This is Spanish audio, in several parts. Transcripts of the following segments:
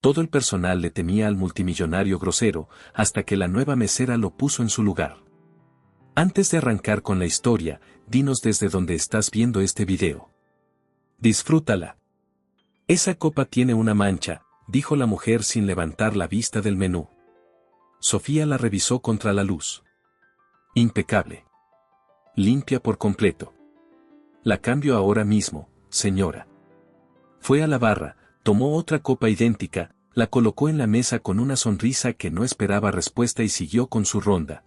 Todo el personal le temía al multimillonario grosero, hasta que la nueva mesera lo puso en su lugar. Antes de arrancar con la historia, dinos desde dónde estás viendo este video. Disfrútala. Esa copa tiene una mancha, dijo la mujer sin levantar la vista del menú. Sofía la revisó contra la luz. Impecable. Limpia por completo. La cambio ahora mismo, señora. Fue a la barra, tomó otra copa idéntica, la colocó en la mesa con una sonrisa que no esperaba respuesta y siguió con su ronda.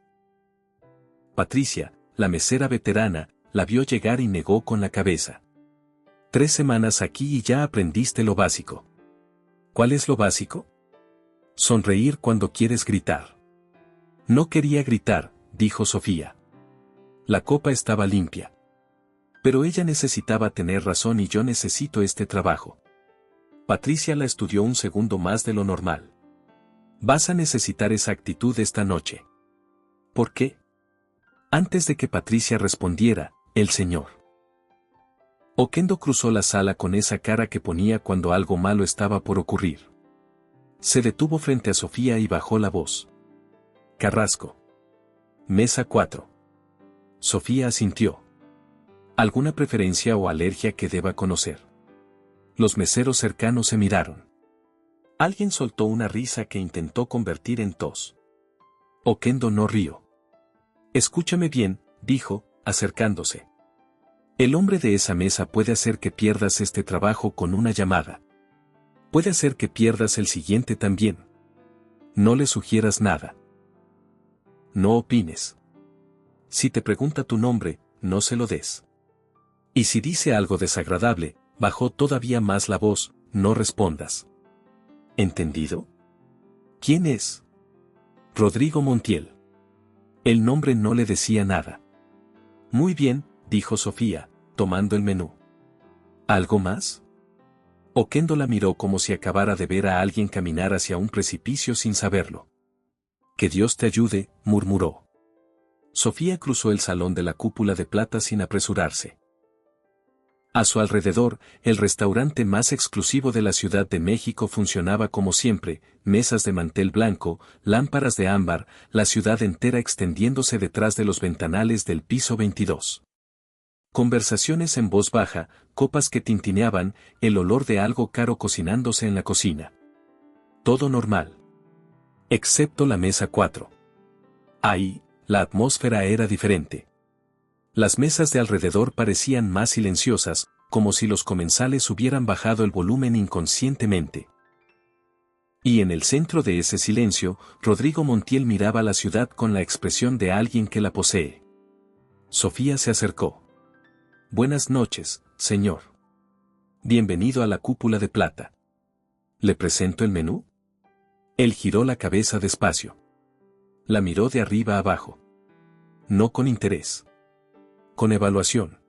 Patricia, la mesera veterana, la vio llegar y negó con la cabeza. 3 semanas aquí y ya aprendiste lo básico. ¿Cuál es lo básico? Sonreír cuando quieres gritar. No quería gritar, dijo Sofía. La copa estaba limpia. Pero ella necesitaba tener razón y yo necesito este trabajo. Patricia la estudió un segundo más de lo normal. Vas a necesitar esa actitud esta noche. ¿Por qué? Antes de que Patricia respondiera, el señor Oquendo cruzó la sala con esa cara que ponía cuando algo malo estaba por ocurrir. Se detuvo frente a Sofía y bajó la voz. Carrasco. Mesa 4. Sofía asintió. ¿Alguna preferencia o alergia que deba conocer? Los meseros cercanos se miraron. Alguien soltó una risa que intentó convertir en tos. Oquendo no rió. Escúchame bien, dijo, acercándose. El hombre de esa mesa puede hacer que pierdas este trabajo con una llamada. Puede hacer que pierdas el siguiente también. No le sugieras nada. No opines. Si te pregunta tu nombre, no se lo des. Y si dice algo desagradable, bajó todavía más la voz, no respondas. ¿Entendido? ¿Quién es? Rodrigo Montiel. El nombre no le decía nada. Muy bien, dijo Sofía, tomando el menú. ¿Algo más? Oquendo la miró como si acabara de ver a alguien caminar hacia un precipicio sin saberlo. Que Dios te ayude, murmuró. Sofía cruzó el salón de la cúpula de plata sin apresurarse. A su alrededor, el restaurante más exclusivo de la Ciudad de México funcionaba como siempre, mesas de mantel blanco, lámparas de ámbar, la ciudad entera extendiéndose detrás de los ventanales del piso 22. Conversaciones en voz baja, copas que tintineaban, el olor de algo caro cocinándose en la cocina. Todo normal. Excepto la mesa 4. Ahí, la atmósfera era diferente. Las mesas de alrededor parecían más silenciosas, como si los comensales hubieran bajado el volumen inconscientemente. Y en el centro de ese silencio, Rodrigo Montiel miraba la ciudad con la expresión de alguien que la posee. Sofía se acercó. Buenas noches, señor. Bienvenido a la cúpula de plata. ¿Le presento el menú? Él giró la cabeza despacio. La miró de arriba a abajo. No con interés. Con evaluación.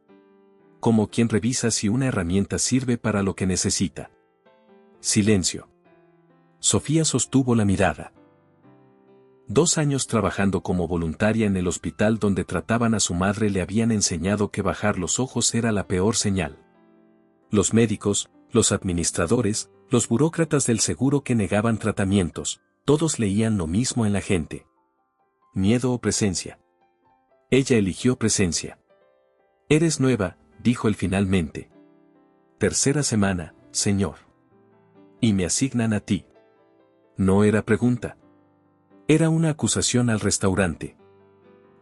Como quien revisa si una herramienta sirve para lo que necesita. Silencio. Sofía sostuvo la mirada. 2 años trabajando como voluntaria en el hospital donde trataban a su madre le habían enseñado que bajar los ojos era la peor señal. Los médicos, los administradores, los burócratas del seguro que negaban tratamientos, todos leían lo mismo en la gente. Miedo o presencia. Ella eligió presencia. Eres nueva, dijo él finalmente. 3ª semana, señor. Y me asignan a ti. No era pregunta. Era una acusación al restaurante.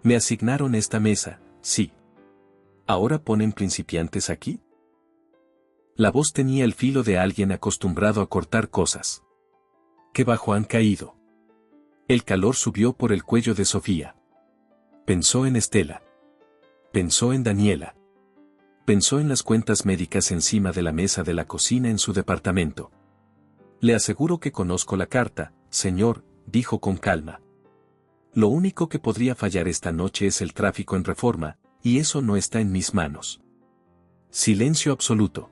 Me asignaron esta mesa, sí. ¿Ahora ponen principiantes aquí? La voz tenía el filo de alguien acostumbrado a cortar cosas. Qué bajo han caído. El calor subió por el cuello de Sofía. Pensó en Estela. Pensó en Daniela. Pensó en las cuentas médicas encima de la mesa de la cocina en su departamento. Le aseguro que conozco la carta, señor, dijo con calma. Lo único que podría fallar esta noche es el tráfico en Reforma, y eso no está en mis manos. Silencio absoluto.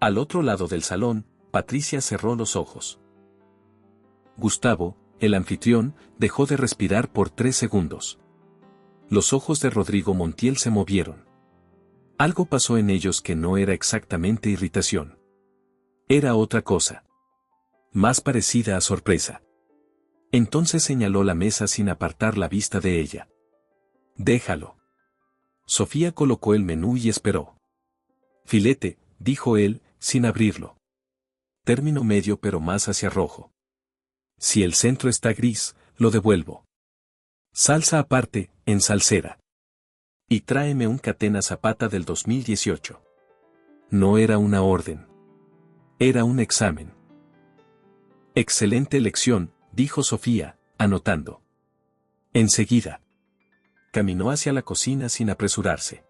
Al otro lado del salón, Patricia cerró los ojos. Gustavo, el anfitrión, dejó de respirar por 3 segundos. Los ojos de Rodrigo Montiel se movieron. Algo pasó en ellos que no era exactamente irritación. Era otra cosa. más parecida a sorpresa. Entonces señaló la mesa sin apartar la vista de ella. Déjalo. Sofía colocó el menú y esperó. Filete, dijo él, sin abrirlo. Término medio pero más hacia rojo. Si el centro está gris, lo devuelvo. Salsa aparte, en salsera. Y tráeme un Catena Zapata del 2018. No era una orden. Era un examen. Excelente elección, dijo Sofía, anotando. Enseguida. Caminó hacia la cocina sin apresurarse.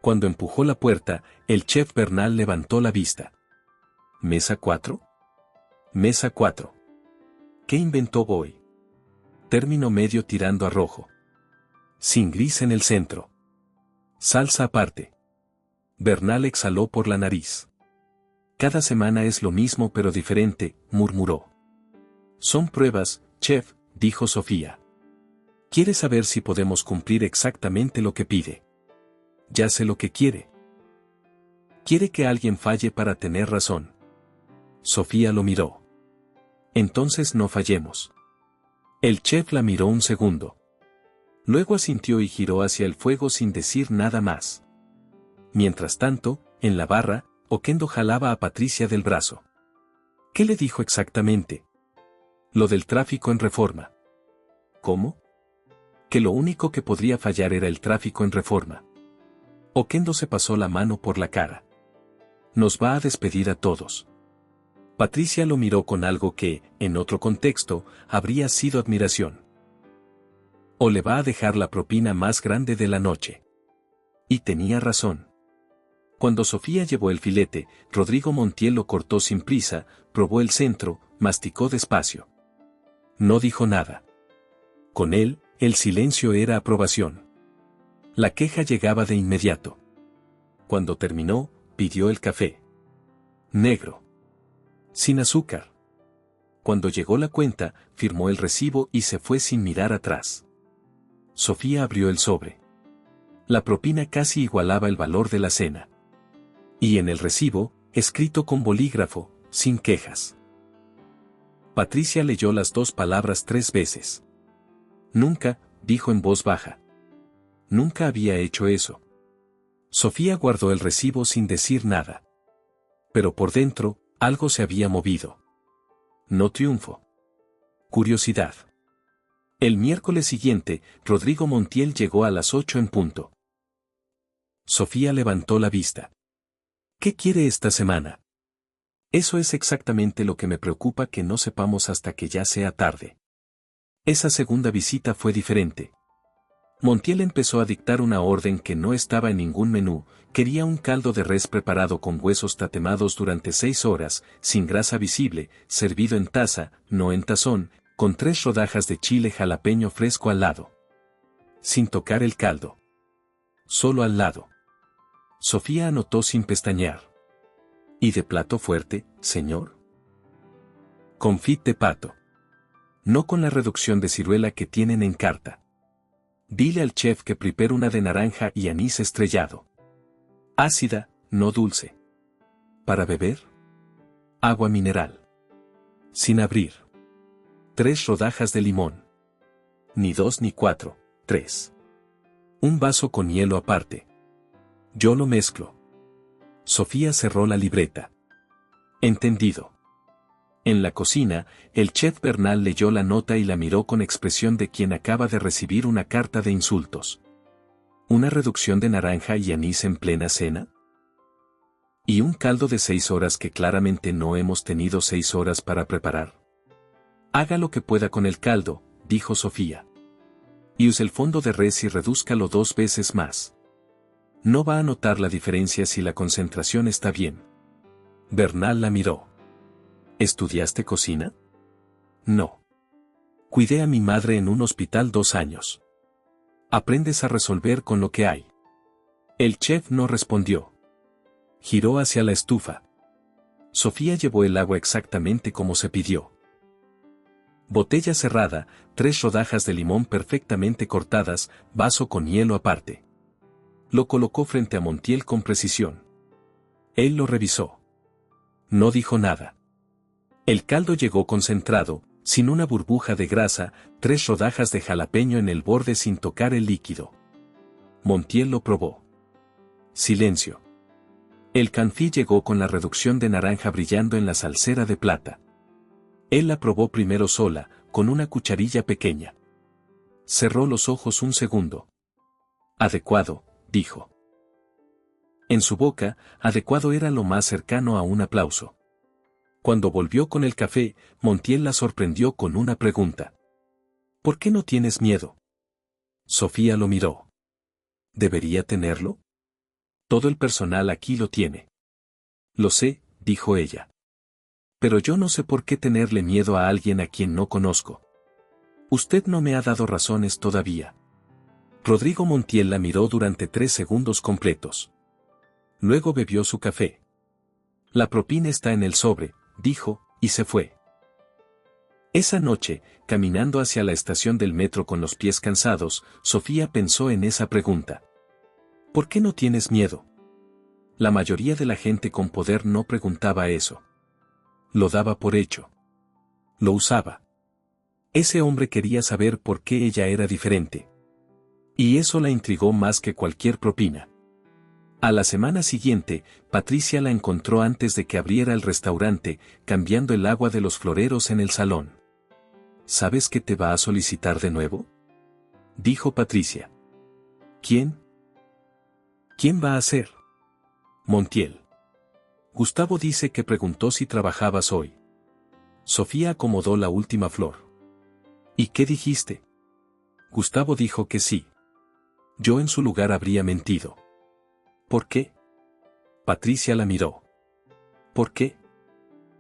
Cuando empujó la puerta, el chef Bernal levantó la vista. ¿Mesa 4? Mesa 4. ¿Qué inventó hoy? Término medio tirando a rojo. Sin gris en el centro. Salsa aparte. Bernal exhaló por la nariz. Cada semana es lo mismo pero diferente, murmuró. Son pruebas, chef, dijo Sofía. Quiere saber si podemos cumplir exactamente lo que pide. Ya sé lo que quiere. Quiere que alguien falle para tener razón. Sofía lo miró. Entonces no fallemos. El chef la miró un segundo. Luego asintió y giró hacia el fuego sin decir nada más. Mientras tanto, en la barra, Oquendo jalaba a Patricia del brazo. ¿Qué le dijo exactamente? Lo del tráfico en Reforma. ¿Cómo? Que lo único que podría fallar era el tráfico en Reforma. Oquendo se pasó la mano por la cara. Nos va a despedir a todos. Patricia lo miró con algo que, en otro contexto, habría sido admiración. O le va a dejar la propina más grande de la noche. Y tenía razón. Cuando Sofía llevó el filete, Rodrigo Montiel lo cortó sin prisa, probó el centro, masticó despacio. No dijo nada. Con él, el silencio era aprobación. La queja llegaba de inmediato. Cuando terminó, pidió el café. Negro. Sin azúcar. Cuando llegó la cuenta, firmó el recibo y se fue sin mirar atrás. Sofía abrió el sobre. La propina casi igualaba el valor de la cena. Y en el recibo, escrito con bolígrafo, sin quejas. Patricia leyó las dos palabras 3 veces. Nunca, dijo en voz baja. Nunca había hecho eso. Sofía guardó el recibo sin decir nada. Pero por dentro, algo se había movido. No triunfo. Curiosidad. El miércoles siguiente, Rodrigo Montiel llegó a las 8 en punto. Sofía levantó la vista. ¿Qué quiere esta semana? Eso es exactamente lo que me preocupa que no sepamos hasta que ya sea tarde. Esa segunda visita fue diferente. Montiel empezó a dictar una orden que no estaba en ningún menú, quería un caldo de res preparado con huesos tatemados durante 6 horas, sin grasa visible, servido en taza, no en tazón, con 3 rodajas de chile jalapeño fresco al lado. Sin tocar el caldo. Solo al lado. Sofía anotó sin pestañear. ¿Y de plato fuerte, señor? Confit de pato. No con la reducción de ciruela que tienen en carta. Dile al chef que prepare una de naranja y anís estrellado. Ácida, no dulce. ¿Para beber? Agua mineral. Sin abrir. 3 rodajas de limón. Ni 2 ni 4, 3. Un vaso con hielo aparte. Yo lo mezclo. Sofía cerró la libreta. Entendido. En la cocina, el chef Bernal leyó la nota y la miró con expresión de quien acaba de recibir una carta de insultos. ¿Una reducción de naranja y anís en plena cena? ¿Y un caldo de 6 horas que claramente no hemos tenido 6 horas para preparar? Haga lo que pueda con el caldo, dijo Sofía. Y use el fondo de res y redúzcalo 2 veces más. No va a notar la diferencia si la concentración está bien. Bernal la miró. ¿Estudiaste cocina? No. Cuidé a mi madre en un hospital 2 años. Aprendes a resolver con lo que hay. El chef no respondió. Giró hacia la estufa. Sofía llevó el agua exactamente como se pidió. Botella cerrada, 3 rodajas de limón perfectamente cortadas, vaso con hielo aparte. Lo colocó frente a Montiel con precisión. Él lo revisó. No dijo nada. El caldo llegó concentrado, sin una burbuja de grasa, 3 rodajas de jalapeño en el borde sin tocar el líquido. Montiel lo probó. Silencio. El canfí llegó con la reducción de naranja brillando en la salsera de plata. Él la probó primero sola, con una cucharilla pequeña. Cerró los ojos un segundo. Adecuado, dijo. En su boca, adecuado era lo más cercano a un aplauso. Cuando volvió con el café, Montiel la sorprendió con una pregunta. ¿Por qué no tienes miedo? Sofía lo miró. ¿Debería tenerlo? Todo el personal aquí lo tiene. Lo sé, dijo ella. Pero yo no sé por qué tenerle miedo a alguien a quien no conozco. Usted no me ha dado razones todavía. Rodrigo Montiel la miró durante 3 segundos completos. Luego bebió su café. La propina está en el sobre, dijo, y se fue. Esa noche, caminando hacia la estación del metro con los pies cansados, Sofía pensó en esa pregunta. ¿Por qué no tienes miedo? La mayoría de la gente con poder no preguntaba eso. Lo daba por hecho. Lo usaba. Ese hombre quería saber por qué ella era diferente. Y eso la intrigó más que cualquier propina. A la semana siguiente, Patricia la encontró antes de que abriera el restaurante, cambiando el agua de los floreros en el salón. ¿Sabes que te va a solicitar de nuevo? Dijo Patricia. ¿Quién? ¿Quién va a ser? Montiel. Gustavo dice que preguntó si trabajabas hoy. Sofía acomodó la última flor. ¿Y qué dijiste? Gustavo dijo que sí. Yo en su lugar habría mentido. ¿Por qué? Patricia la miró. ¿Por qué?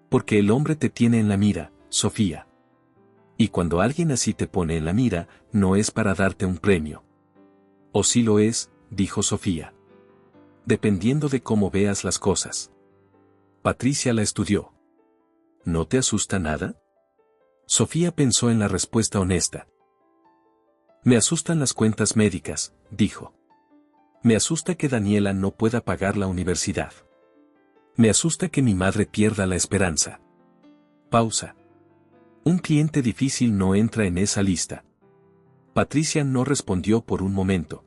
Porque el hombre te tiene en la mira, Sofía. Y cuando alguien así te pone en la mira, no es para darte un premio. O sí lo es, dijo Sofía. Dependiendo de cómo veas las cosas. Patricia la estudió. ¿No te asusta nada? Sofía pensó en la respuesta honesta. Me asustan las cuentas médicas, dijo. Me asusta que Daniela no pueda pagar la universidad. Me asusta que mi madre pierda la esperanza. Pausa. Un cliente difícil no entra en esa lista. Patricia no respondió por un momento.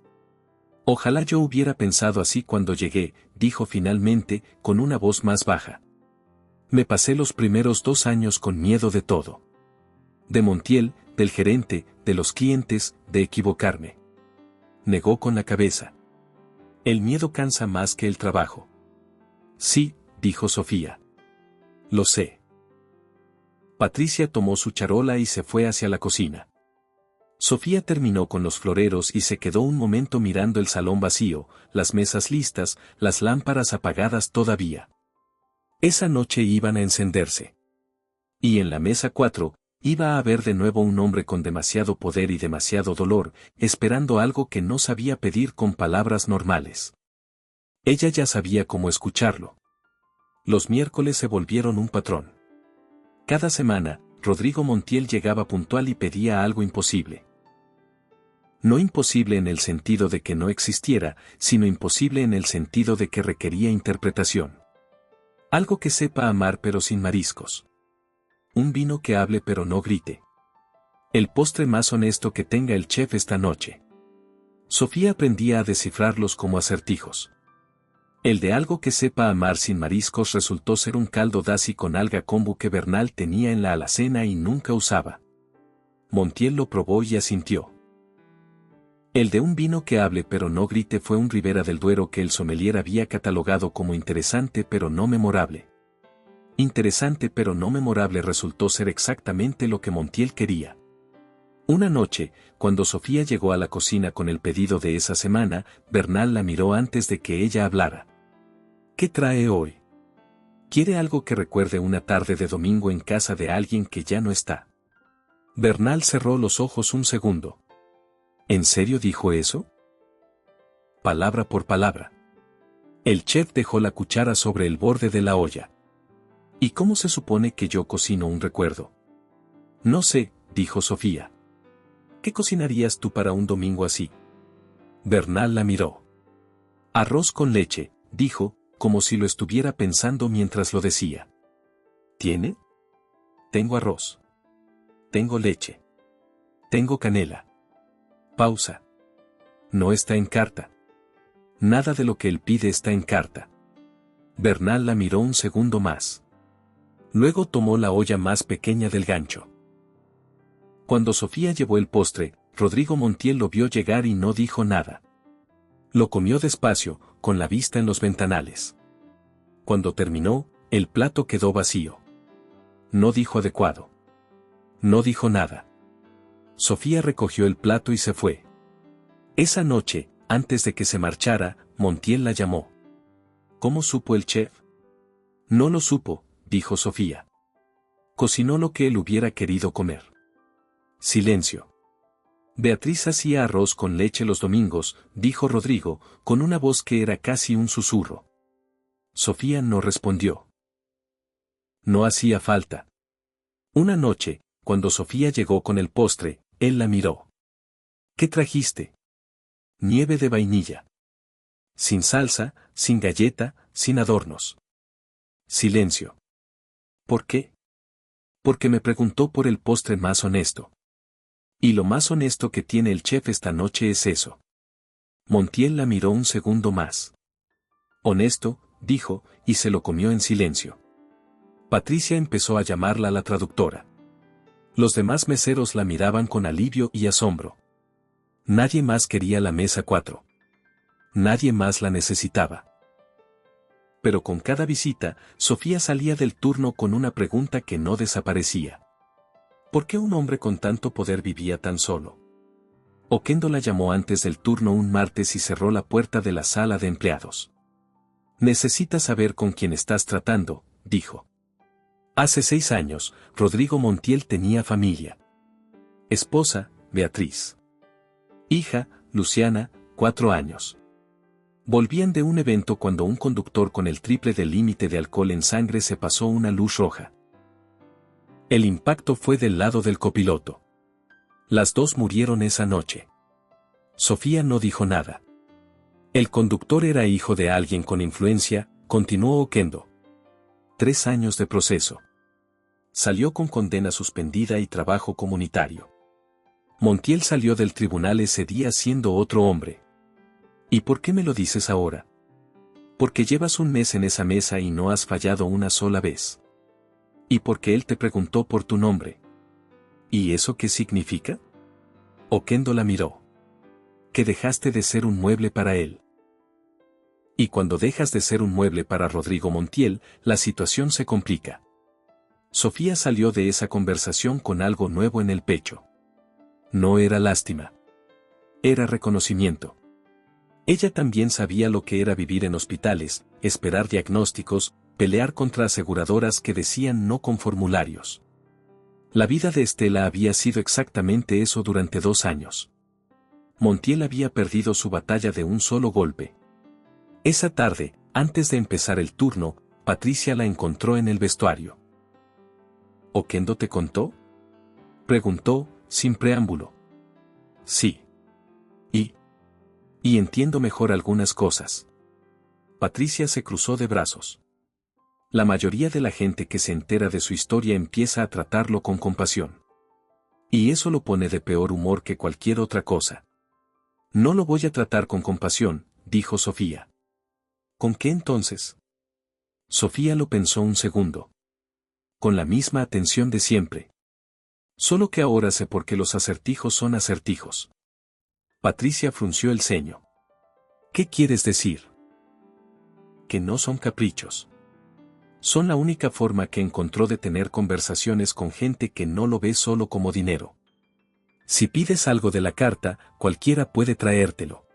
Ojalá yo hubiera pensado así cuando llegué, dijo finalmente, con una voz más baja. Me pasé los primeros 2 años con miedo de todo. De Montiel, del gerente, de los clientes, de equivocarme. Negó con la cabeza. El miedo cansa más que el trabajo. Sí, dijo Sofía. Lo sé. Patricia tomó su charola y se fue hacia la cocina. Sofía terminó con los floreros y se quedó un momento mirando el salón vacío, las mesas listas, las lámparas apagadas todavía. Esa noche iban a encenderse. Y en la mesa 4, iba a haber de nuevo un hombre con demasiado poder y demasiado dolor, esperando algo que no sabía pedir con palabras normales. Ella ya sabía cómo escucharlo. Los miércoles se volvieron un patrón. Cada semana, Rodrigo Montiel llegaba puntual y pedía algo imposible. No imposible en el sentido de que no existiera, sino imposible en el sentido de que requería interpretación. Algo que sepa amar pero sin mariscos. Un vino que hable pero no grite. El postre más honesto que tenga el chef esta noche. Sofía aprendía a descifrarlos como acertijos. El de algo que sepa amar sin mariscos resultó ser un caldo dashi con alga kombu que Bernal tenía en la alacena y nunca usaba. Montiel lo probó y asintió. El de un vino que hable pero no grite fue un Ribera del Duero que el sommelier había catalogado como interesante pero no memorable. Interesante pero no memorable resultó ser exactamente lo que Montiel quería. Una noche, cuando Sofía llegó a la cocina con el pedido de esa semana, Bernal la miró antes de que ella hablara. ¿Qué trae hoy? ¿Quiere algo que recuerde una tarde de domingo en casa de alguien que ya no está? Bernal cerró los ojos un segundo. ¿En serio dijo eso? Palabra por palabra. El chef dejó la cuchara sobre el borde de la olla. ¿Y cómo se supone que yo cocino un recuerdo? No sé, dijo Sofía. ¿Qué cocinarías tú para un domingo así? Bernal la miró. Arroz con leche, dijo, como si lo estuviera pensando mientras lo decía. ¿Tiene? Tengo arroz. Tengo leche. Tengo canela. Pausa. No está en carta. Nada de lo que él pide está en carta. Bernal la miró un segundo más. Luego tomó la olla más pequeña del gancho. Cuando Sofía llevó el postre, Rodrigo Montiel lo vio llegar y no dijo nada. Lo comió despacio, con la vista en los ventanales. Cuando terminó, el plato quedó vacío. No dijo adecuado. No dijo nada. Sofía recogió el plato y se fue. Esa noche, antes de que se marchara, Montiel la llamó. ¿Cómo supo el chef? No lo supo, dijo Sofía. Cocinó lo que él hubiera querido comer. Silencio. Beatriz hacía arroz con leche los domingos, dijo Rodrigo, con una voz que era casi un susurro. Sofía no respondió. No hacía falta. Una noche, cuando Sofía llegó con el postre, él la miró. ¿Qué trajiste? Nieve de vainilla. Sin salsa, sin galleta, sin adornos. Silencio. ¿Por qué? Porque me preguntó por el postre más honesto. Y lo más honesto que tiene el chef esta noche es eso. Montiel la miró un segundo más. Honesto, dijo, y se lo comió en silencio. Patricia empezó a llamarla la traductora. Los demás meseros la miraban con alivio y asombro. Nadie más quería la mesa 4. Nadie más la necesitaba. Pero con cada visita, Sofía salía del turno con una pregunta que no desaparecía. ¿Por qué un hombre con tanto poder vivía tan solo? Oquendo la llamó antes del turno un martes y cerró la puerta de la sala de empleados. Necesitas saber con quién estás tratando, dijo. Hace 6 años, Rodrigo Montiel tenía familia. Esposa, Beatriz. Hija, Luciana, 4 años. Volvían de un evento cuando un conductor con el triple del límite de alcohol en sangre se pasó una luz roja. El impacto fue del lado del copiloto. Las dos murieron esa noche. Sofía no dijo nada. El conductor era hijo de alguien con influencia, continuó Oquendo. 3 años de proceso. Salió con condena suspendida y trabajo comunitario. Montiel salió del tribunal ese día siendo otro hombre. ¿Y por qué me lo dices ahora? Porque llevas un mes en esa mesa y no has fallado una sola vez. ¿Y porque él te preguntó por tu nombre? ¿Y eso qué significa? Oquendo la miró. Que dejaste de ser un mueble para él. Y cuando dejas de ser un mueble para Rodrigo Montiel, la situación se complica. Sofía salió de esa conversación con algo nuevo en el pecho. No era lástima. Era reconocimiento. Ella también sabía lo que era vivir en hospitales, esperar diagnósticos, pelear contra aseguradoras que decían no con formularios. La vida de Estela había sido exactamente eso durante 2 años. Montiel había perdido su batalla de un solo golpe. Esa tarde, antes de empezar el turno, Patricia la encontró en el vestuario. ¿Oquendo te contó? Preguntó, sin preámbulo. Sí. Y entiendo mejor algunas cosas. Patricia se cruzó de brazos. La mayoría de la gente que se entera de su historia empieza a tratarlo con compasión. Y eso lo pone de peor humor que cualquier otra cosa. No lo voy a tratar con compasión, dijo Sofía. ¿Con qué entonces? Sofía lo pensó un segundo. Con la misma atención de siempre. Solo que ahora sé por qué los acertijos son acertijos. Patricia frunció el ceño. ¿Qué quieres decir? Que no son caprichos. Son la única forma que encontró de tener conversaciones con gente que no lo ve solo como dinero. Si pides algo de la carta, cualquiera puede traértelo.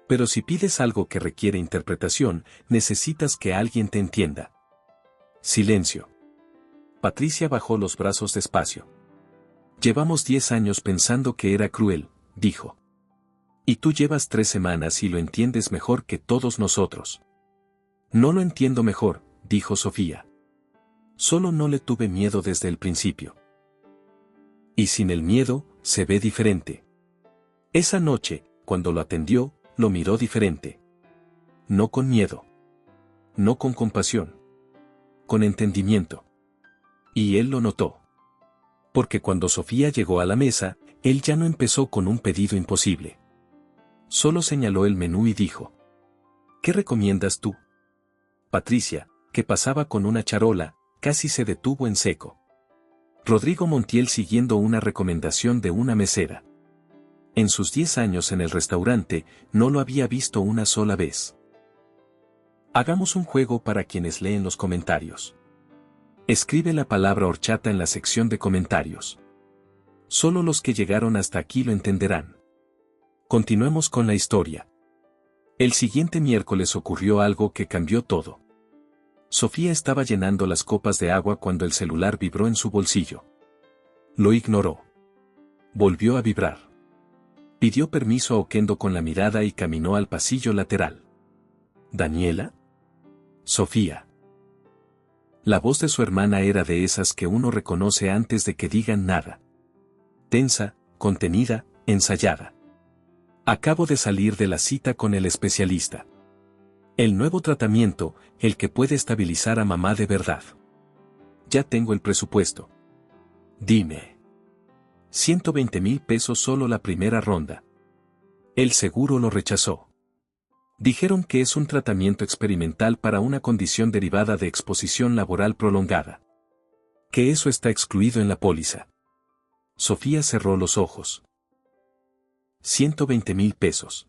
Pero si pides algo que requiere interpretación, necesitas que alguien te entienda. Silencio. Patricia bajó los brazos despacio. Llevamos 10 años pensando que era cruel, dijo. Y tú llevas 3 semanas y lo entiendes mejor que todos nosotros. No lo entiendo mejor, dijo Sofía. Solo no le tuve miedo desde el principio. Y sin el miedo, se ve diferente. Esa noche, cuando lo atendió, lo miró diferente. No con miedo. No con compasión. Con entendimiento. Y él lo notó. Porque cuando Sofía llegó a la mesa, él ya no empezó con un pedido imposible. Solo señaló el menú y dijo: ¿qué recomiendas tú? Patricia, que pasaba con una charola, casi se detuvo en seco. Rodrigo Montiel siguiendo una recomendación de una mesera. En sus 10 años en el restaurante, no lo había visto una sola vez. Hagamos un juego para quienes leen los comentarios. Escribe la palabra horchata en la sección de comentarios. Solo los que llegaron hasta aquí lo entenderán. Continuemos con la historia. El siguiente miércoles ocurrió algo que cambió todo. Sofía estaba llenando las copas de agua cuando el celular vibró en su bolsillo. Lo ignoró. Volvió a vibrar. Pidió permiso a Oquendo con la mirada y caminó al pasillo lateral. ¿Daniela? Sofía. La voz de su hermana era de esas que uno reconoce antes de que digan nada. Tensa, contenida, ensayada. Acabo de salir de la cita con el especialista. El nuevo tratamiento, el que puede estabilizar a mamá de verdad. Ya tengo el presupuesto. Dime. 120,000 pesos solo la primera ronda. El seguro lo rechazó. Dijeron que es un tratamiento experimental para una condición derivada de exposición laboral prolongada. Que eso está excluido en la póliza. Sofía cerró los ojos. 120,000 pesos.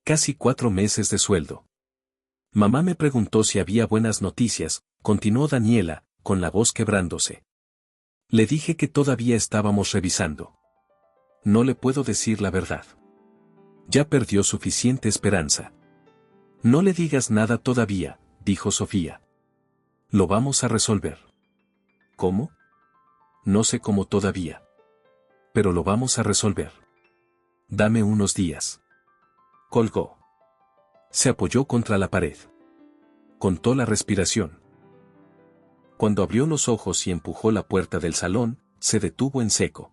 Casi 4 meses de sueldo. Mamá me preguntó si había buenas noticias, continuó Daniela, con la voz quebrándose. Le dije que todavía estábamos revisando. No le puedo decir la verdad. Ya perdió suficiente esperanza. No le digas nada todavía, dijo Sofía. Lo vamos a resolver. ¿Cómo? No sé cómo todavía. Pero lo vamos a resolver. Dame unos días. Colgó. Se apoyó contra la pared. Contó la respiración. Cuando abrió los ojos y empujó la puerta del salón, se detuvo en seco.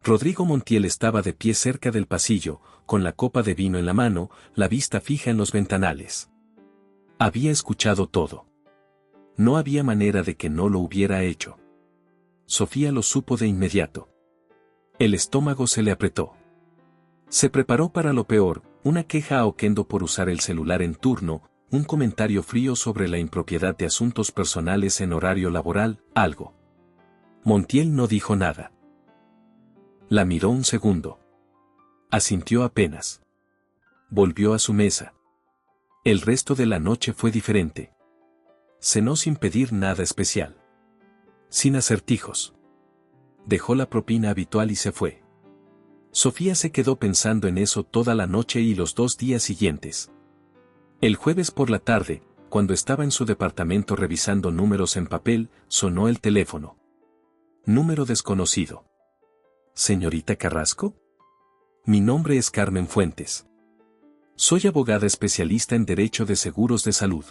Rodrigo Montiel estaba de pie cerca del pasillo, con la copa de vino en la mano, la vista fija en los ventanales. Había escuchado todo. No había manera de que no lo hubiera hecho. Sofía lo supo de inmediato. El estómago se le apretó. Se preparó para lo peor, una queja a Oquendo por usar el celular en turno, un comentario frío sobre la impropiedad de asuntos personales en horario laboral, algo. Montiel no dijo nada. La miró un segundo. Asintió apenas. Volvió a su mesa. El resto de la noche fue diferente. Cenó sin pedir nada especial. Sin acertijos. Dejó la propina habitual y se fue. Sofía se quedó pensando en eso toda la noche y los 2 días siguientes. El jueves por la tarde, cuando estaba en su departamento revisando números en papel, sonó el teléfono. Número desconocido. ¿Señorita Carrasco? Mi nombre es Carmen Fuentes. Soy abogada especialista en derecho de seguros de salud.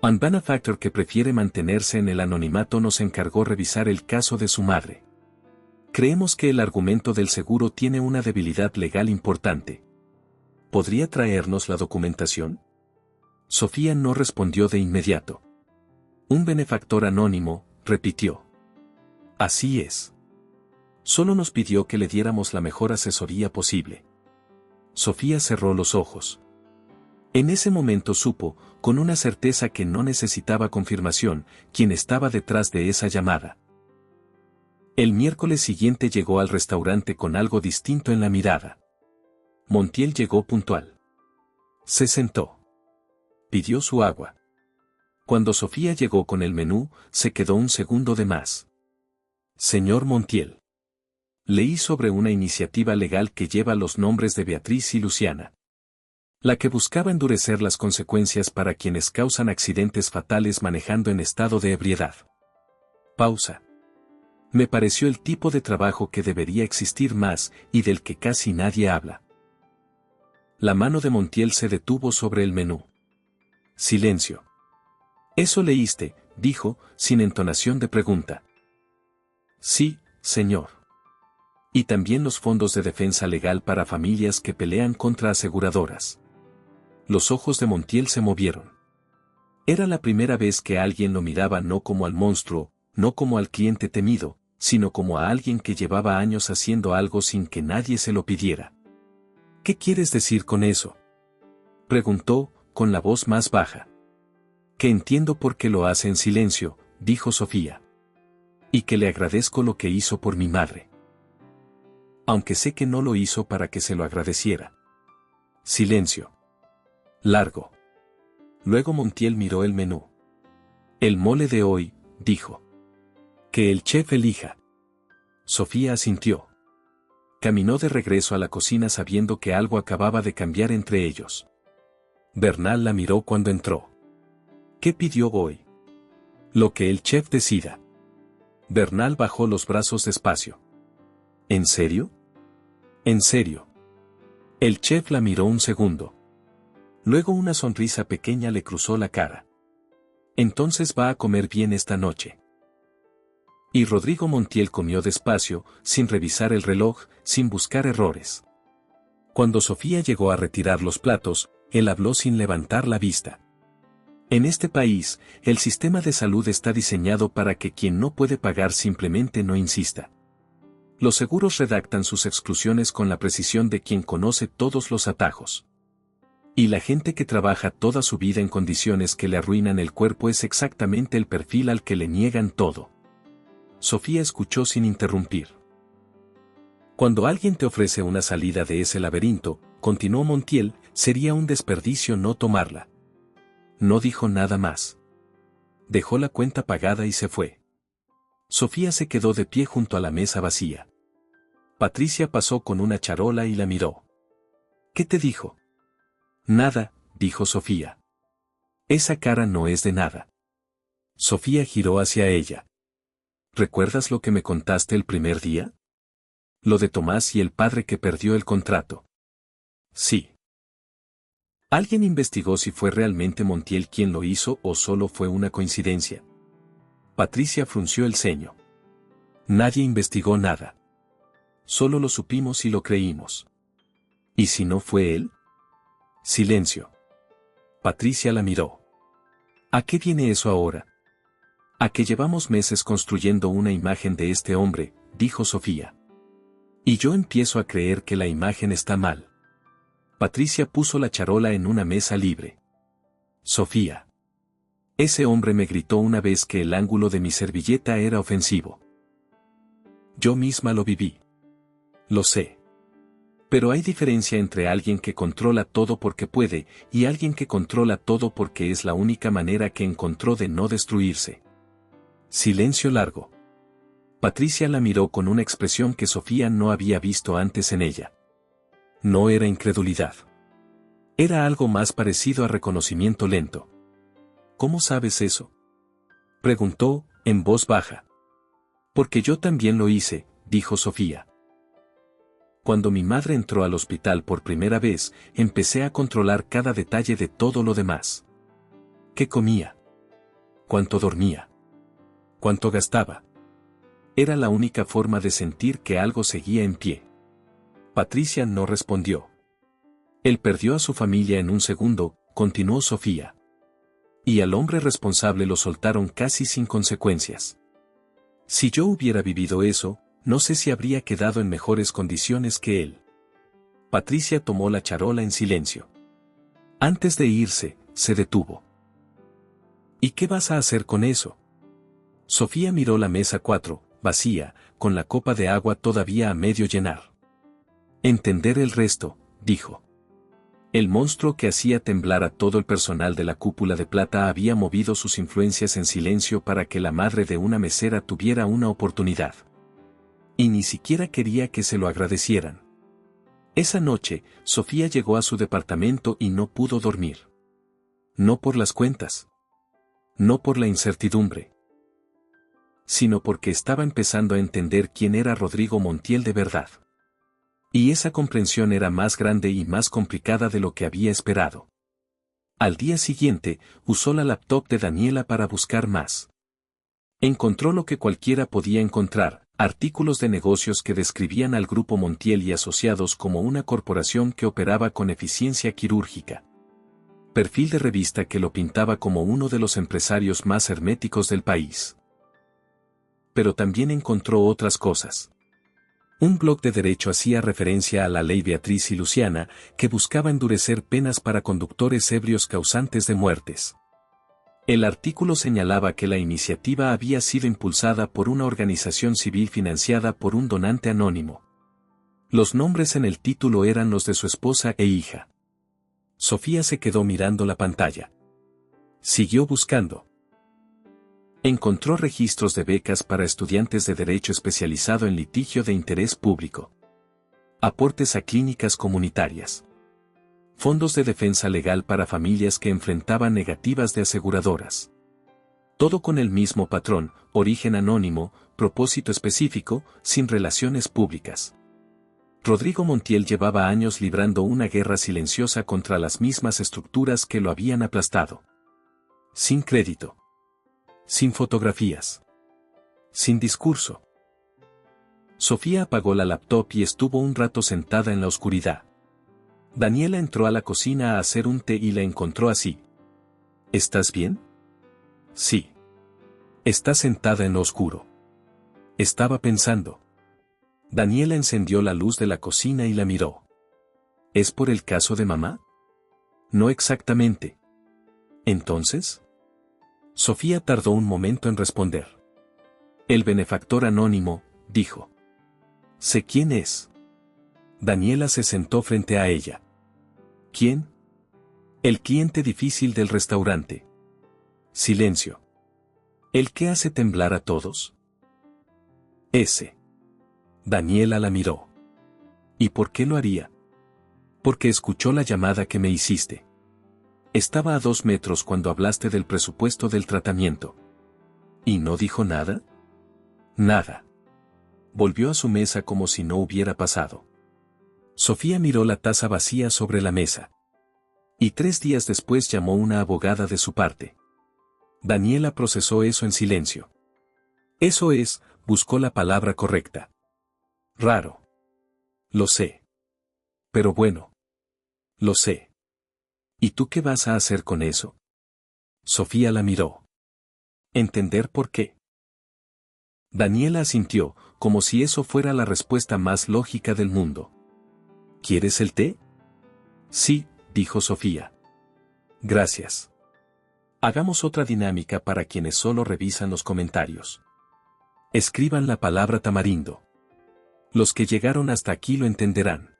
Un benefactor que prefiere mantenerse en el anonimato nos encargó revisar el caso de su madre. Creemos que el argumento del seguro tiene una debilidad legal importante. ¿Podría traernos la documentación? Sofía no respondió de inmediato. Un benefactor anónimo, repitió. Así es. Solo nos pidió que le diéramos la mejor asesoría posible. Sofía cerró los ojos. En ese momento supo, con una certeza que no necesitaba confirmación, quién estaba detrás de esa llamada. El miércoles siguiente llegó al restaurante con algo distinto en la mirada. Montiel llegó puntual. Se sentó. Pidió su agua. Cuando Sofía llegó con el menú, se quedó un segundo de más. Señor Montiel. Leí sobre una iniciativa legal que lleva los nombres de Beatriz y Luciana. La que buscaba endurecer las consecuencias para quienes causan accidentes fatales manejando en estado de ebriedad. Pausa. Me pareció el tipo de trabajo que debería existir más y del que casi nadie habla. La mano de Montiel se detuvo sobre el menú. Silencio. Eso leíste, dijo, sin entonación de pregunta. Sí, señor. Y también los fondos de defensa legal para familias que pelean contra aseguradoras. Los ojos de Montiel se movieron. Era la primera vez que alguien lo miraba no como al monstruo, no como al cliente temido, sino como a alguien que llevaba años haciendo algo sin que nadie se lo pidiera. ¿Qué quieres decir con eso?, preguntó, con la voz más baja. Que entiendo por qué lo hace en silencio, dijo Sofía. Y que le agradezco lo que hizo por mi madre. Aunque sé que no lo hizo para que se lo agradeciera. Silencio. Largo. Luego Montiel miró el menú. El mole de hoy, dijo. Que el chef elija. Sofía asintió. Caminó de regreso a la cocina sabiendo que algo acababa de cambiar entre ellos. Bernal la miró cuando entró. ¿Qué pidió hoy? Lo que el chef decida. Bernal bajó los brazos despacio. ¿En serio? En serio. El chef la miró un segundo. Luego una sonrisa pequeña le cruzó la cara. Entonces va a comer bien esta noche. Y Rodrigo Montiel comió despacio, sin revisar el reloj, sin buscar errores. Cuando Sofía llegó a retirar los platos, él habló sin levantar la vista. En este país, el sistema de salud está diseñado para que quien no puede pagar simplemente no insista. Los seguros redactan sus exclusiones con la precisión de quien conoce todos los atajos. Y la gente que trabaja toda su vida en condiciones que le arruinan el cuerpo es exactamente el perfil al que le niegan todo. Sofía escuchó sin interrumpir. Cuando alguien te ofrece una salida de ese laberinto, continuó Montiel, sería un desperdicio no tomarla. No dijo nada más. Dejó la cuenta pagada y se fue. Sofía se quedó de pie junto a la mesa vacía. Patricia pasó con una charola y la miró. ¿Qué te dijo? Nada, dijo Sofía. Esa cara no es de nada. Sofía giró hacia ella. ¿Recuerdas lo que me contaste el primer día? Lo de Tomás y el padre que perdió el contrato. Sí. ¿Alguien investigó si fue realmente Montiel quien lo hizo o solo fue una coincidencia? Patricia frunció el ceño. Nadie investigó nada. Solo lo supimos y lo creímos. ¿Y si no fue él? Silencio. Patricia la miró. ¿A qué viene eso ahora? A que llevamos meses construyendo una imagen de este hombre, dijo Sofía. Y yo empiezo a creer que la imagen está mal. Patricia puso la charola en una mesa libre. Sofía. Ese hombre me gritó una vez que el ángulo de mi servilleta era ofensivo. Yo misma lo viví. Lo sé. Pero hay diferencia entre alguien que controla todo porque puede y alguien que controla todo porque es la única manera que encontró de no destruirse. Silencio largo. Patricia la miró con una expresión que Sofía no había visto antes en ella. No era incredulidad. Era algo más parecido a reconocimiento lento. ¿Cómo sabes eso?, preguntó, en voz baja. Porque yo también lo hice, dijo Sofía. Cuando mi madre entró al hospital por primera vez, empecé a controlar cada detalle de todo lo demás. ¿Qué comía? ¿Cuánto dormía? ¿Cuánto gastaba? Era la única forma de sentir que algo seguía en pie. Patricia no respondió. Él perdió a su familia en un segundo, continuó Sofía. Y al hombre responsable lo soltaron casi sin consecuencias. Si yo hubiera vivido eso, no sé si habría quedado en mejores condiciones que él. Patricia tomó la charola en silencio. Antes de irse, se detuvo. ¿Y qué vas a hacer con eso? Sofía miró la mesa 4, vacía, con la copa de agua todavía a medio llenar. Entender el resto, dijo. El monstruo que hacía temblar a todo el personal de la cúpula de plata había movido sus influencias en silencio para que la madre de una mesera tuviera una oportunidad. Y ni siquiera quería que se lo agradecieran. Esa noche, Sofía llegó a su departamento y no pudo dormir. No por las cuentas. No por la incertidumbre. Sino porque estaba empezando a entender quién era Rodrigo Montiel de verdad. Y esa comprensión era más grande y más complicada de lo que había esperado. Al día siguiente, usó la laptop de Daniela para buscar más. Encontró lo que cualquiera podía encontrar, artículos de negocios que describían al grupo Montiel y Asociados como una corporación que operaba con eficiencia quirúrgica. Perfil de revista que lo pintaba como uno de los empresarios más herméticos del país. Pero también encontró otras cosas. Un blog de derecho hacía referencia a la ley Beatriz y Luciana, que buscaba endurecer penas para conductores ebrios causantes de muertes. El artículo señalaba que la iniciativa había sido impulsada por una organización civil financiada por un donante anónimo. Los nombres en el título eran los de su esposa e hija. Sofía se quedó mirando la pantalla. Siguió buscando. Encontró registros de becas para estudiantes de derecho especializado en litigio de interés público. Aportes a clínicas comunitarias. Fondos de defensa legal para familias que enfrentaban negativas de aseguradoras. Todo con el mismo patrón, origen anónimo, propósito específico, sin relaciones públicas. Rodrigo Montiel llevaba años librando una guerra silenciosa contra las mismas estructuras que lo habían aplastado. Sin crédito. Sin fotografías. Sin discurso. Sofía apagó la laptop y estuvo un rato sentada en la oscuridad. Daniela entró a la cocina a hacer un té y la encontró así. ¿Estás bien? Sí. Está sentada en lo oscuro. Estaba pensando. Daniela encendió la luz de la cocina y la miró. ¿Es por el caso de mamá? No exactamente. ¿Entonces? Sofía tardó un momento en responder. El benefactor anónimo, dijo. Sé quién es. Daniela se sentó frente a ella. ¿Quién? El cliente difícil del restaurante. Silencio. ¿El que hace temblar a todos? Ese. Daniela la miró. ¿Y por qué lo haría? Porque escuchó la llamada que me hiciste. Estaba a 2 metros cuando hablaste del presupuesto del tratamiento. ¿Y no dijo nada? Nada. Volvió a su mesa como si no hubiera pasado. Sofía miró la taza vacía sobre la mesa. Y 3 días después llamó una abogada de su parte. Daniela procesó eso en silencio. Eso es, buscó la palabra correcta. Raro. Lo sé. Pero bueno. Lo sé. ¿Y tú qué vas a hacer con eso? Sofía la miró. ¿Entender por qué? Daniela asintió, como si eso fuera la respuesta más lógica del mundo. ¿Quieres el té? Sí, dijo Sofía. Gracias. Hagamos otra dinámica para quienes solo revisan los comentarios. Escriban la palabra tamarindo. Los que llegaron hasta aquí lo entenderán.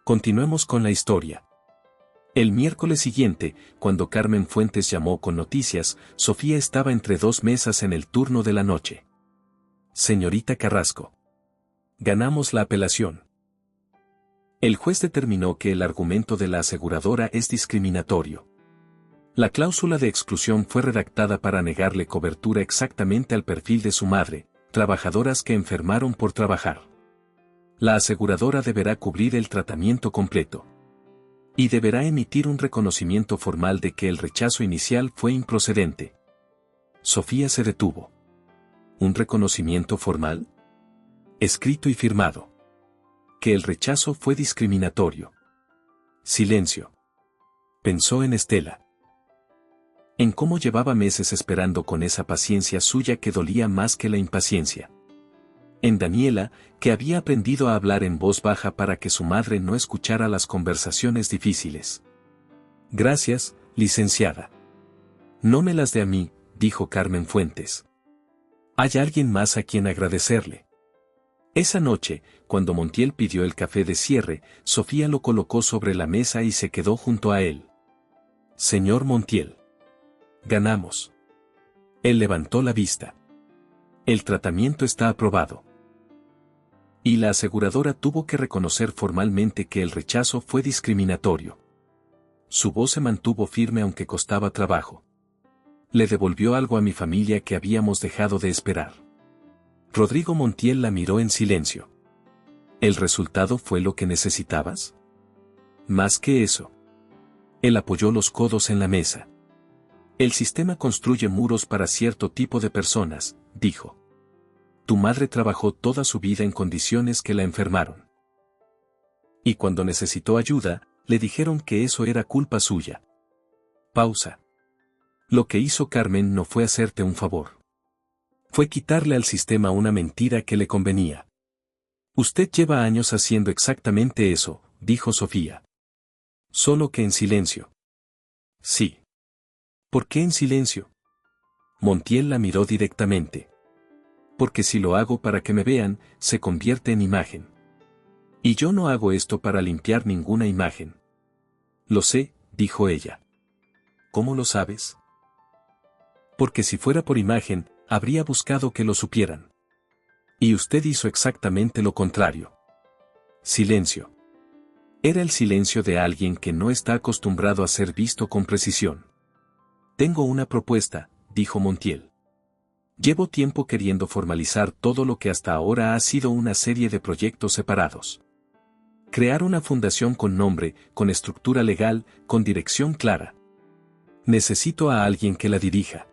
Continuemos con la historia. El miércoles siguiente, cuando Carmen Fuentes llamó con noticias, Sofía estaba entre 2 mesas en el turno de la noche. Señorita Carrasco. Ganamos la apelación. El juez determinó que el argumento de la aseguradora es discriminatorio. La cláusula de exclusión fue redactada para negarle cobertura exactamente al perfil de su madre, trabajadoras que enfermaron por trabajar. La aseguradora deberá cubrir el tratamiento completo. Y deberá emitir un reconocimiento formal de que el rechazo inicial fue improcedente. Sofía se detuvo. ¿Un reconocimiento formal? Escrito y firmado. Que el rechazo fue discriminatorio. Silencio. Pensó en Estela. En cómo llevaba meses esperando con esa paciencia suya que dolía más que la impaciencia. En Daniela, que había aprendido a hablar en voz baja para que su madre no escuchara las conversaciones difíciles. Gracias, licenciada. No me las dé a mí, dijo Carmen Fuentes. Hay alguien más a quien agradecerle. Esa noche, cuando Montiel pidió el café de cierre, Sofía lo colocó sobre la mesa y se quedó junto a él. Señor Montiel. Ganamos. Él levantó la vista. El tratamiento está aprobado. Y la aseguradora tuvo que reconocer formalmente que el rechazo fue discriminatorio. Su voz se mantuvo firme aunque costaba trabajo. Le devolvió algo a mi familia que habíamos dejado de esperar. Rodrigo Montiel la miró en silencio. ¿El resultado fue lo que necesitabas? Más que eso. Él apoyó los codos en la mesa. El sistema construye muros para cierto tipo de personas, dijo. Tu madre trabajó toda su vida en condiciones que la enfermaron. Y cuando necesitó ayuda, le dijeron que eso era culpa suya. Pausa. Lo que hizo Carmen no fue hacerte un favor. Fue quitarle al sistema una mentira que le convenía. Usted lleva años haciendo exactamente eso, dijo Sofía. Solo que en silencio. Sí. ¿Por qué en silencio? Montiel la miró directamente. Porque si lo hago para que me vean, se convierte en imagen. Y yo no hago esto para limpiar ninguna imagen. Lo sé, dijo ella. ¿Cómo lo sabes? Porque si fuera por imagen, habría buscado que lo supieran. Y usted hizo exactamente lo contrario. Silencio. Era el silencio de alguien que no está acostumbrado a ser visto con precisión. Tengo una propuesta, dijo Montiel. Llevo tiempo queriendo formalizar todo lo que hasta ahora ha sido una serie de proyectos separados. Crear una fundación con nombre, con estructura legal, con dirección clara. Necesito a alguien que la dirija.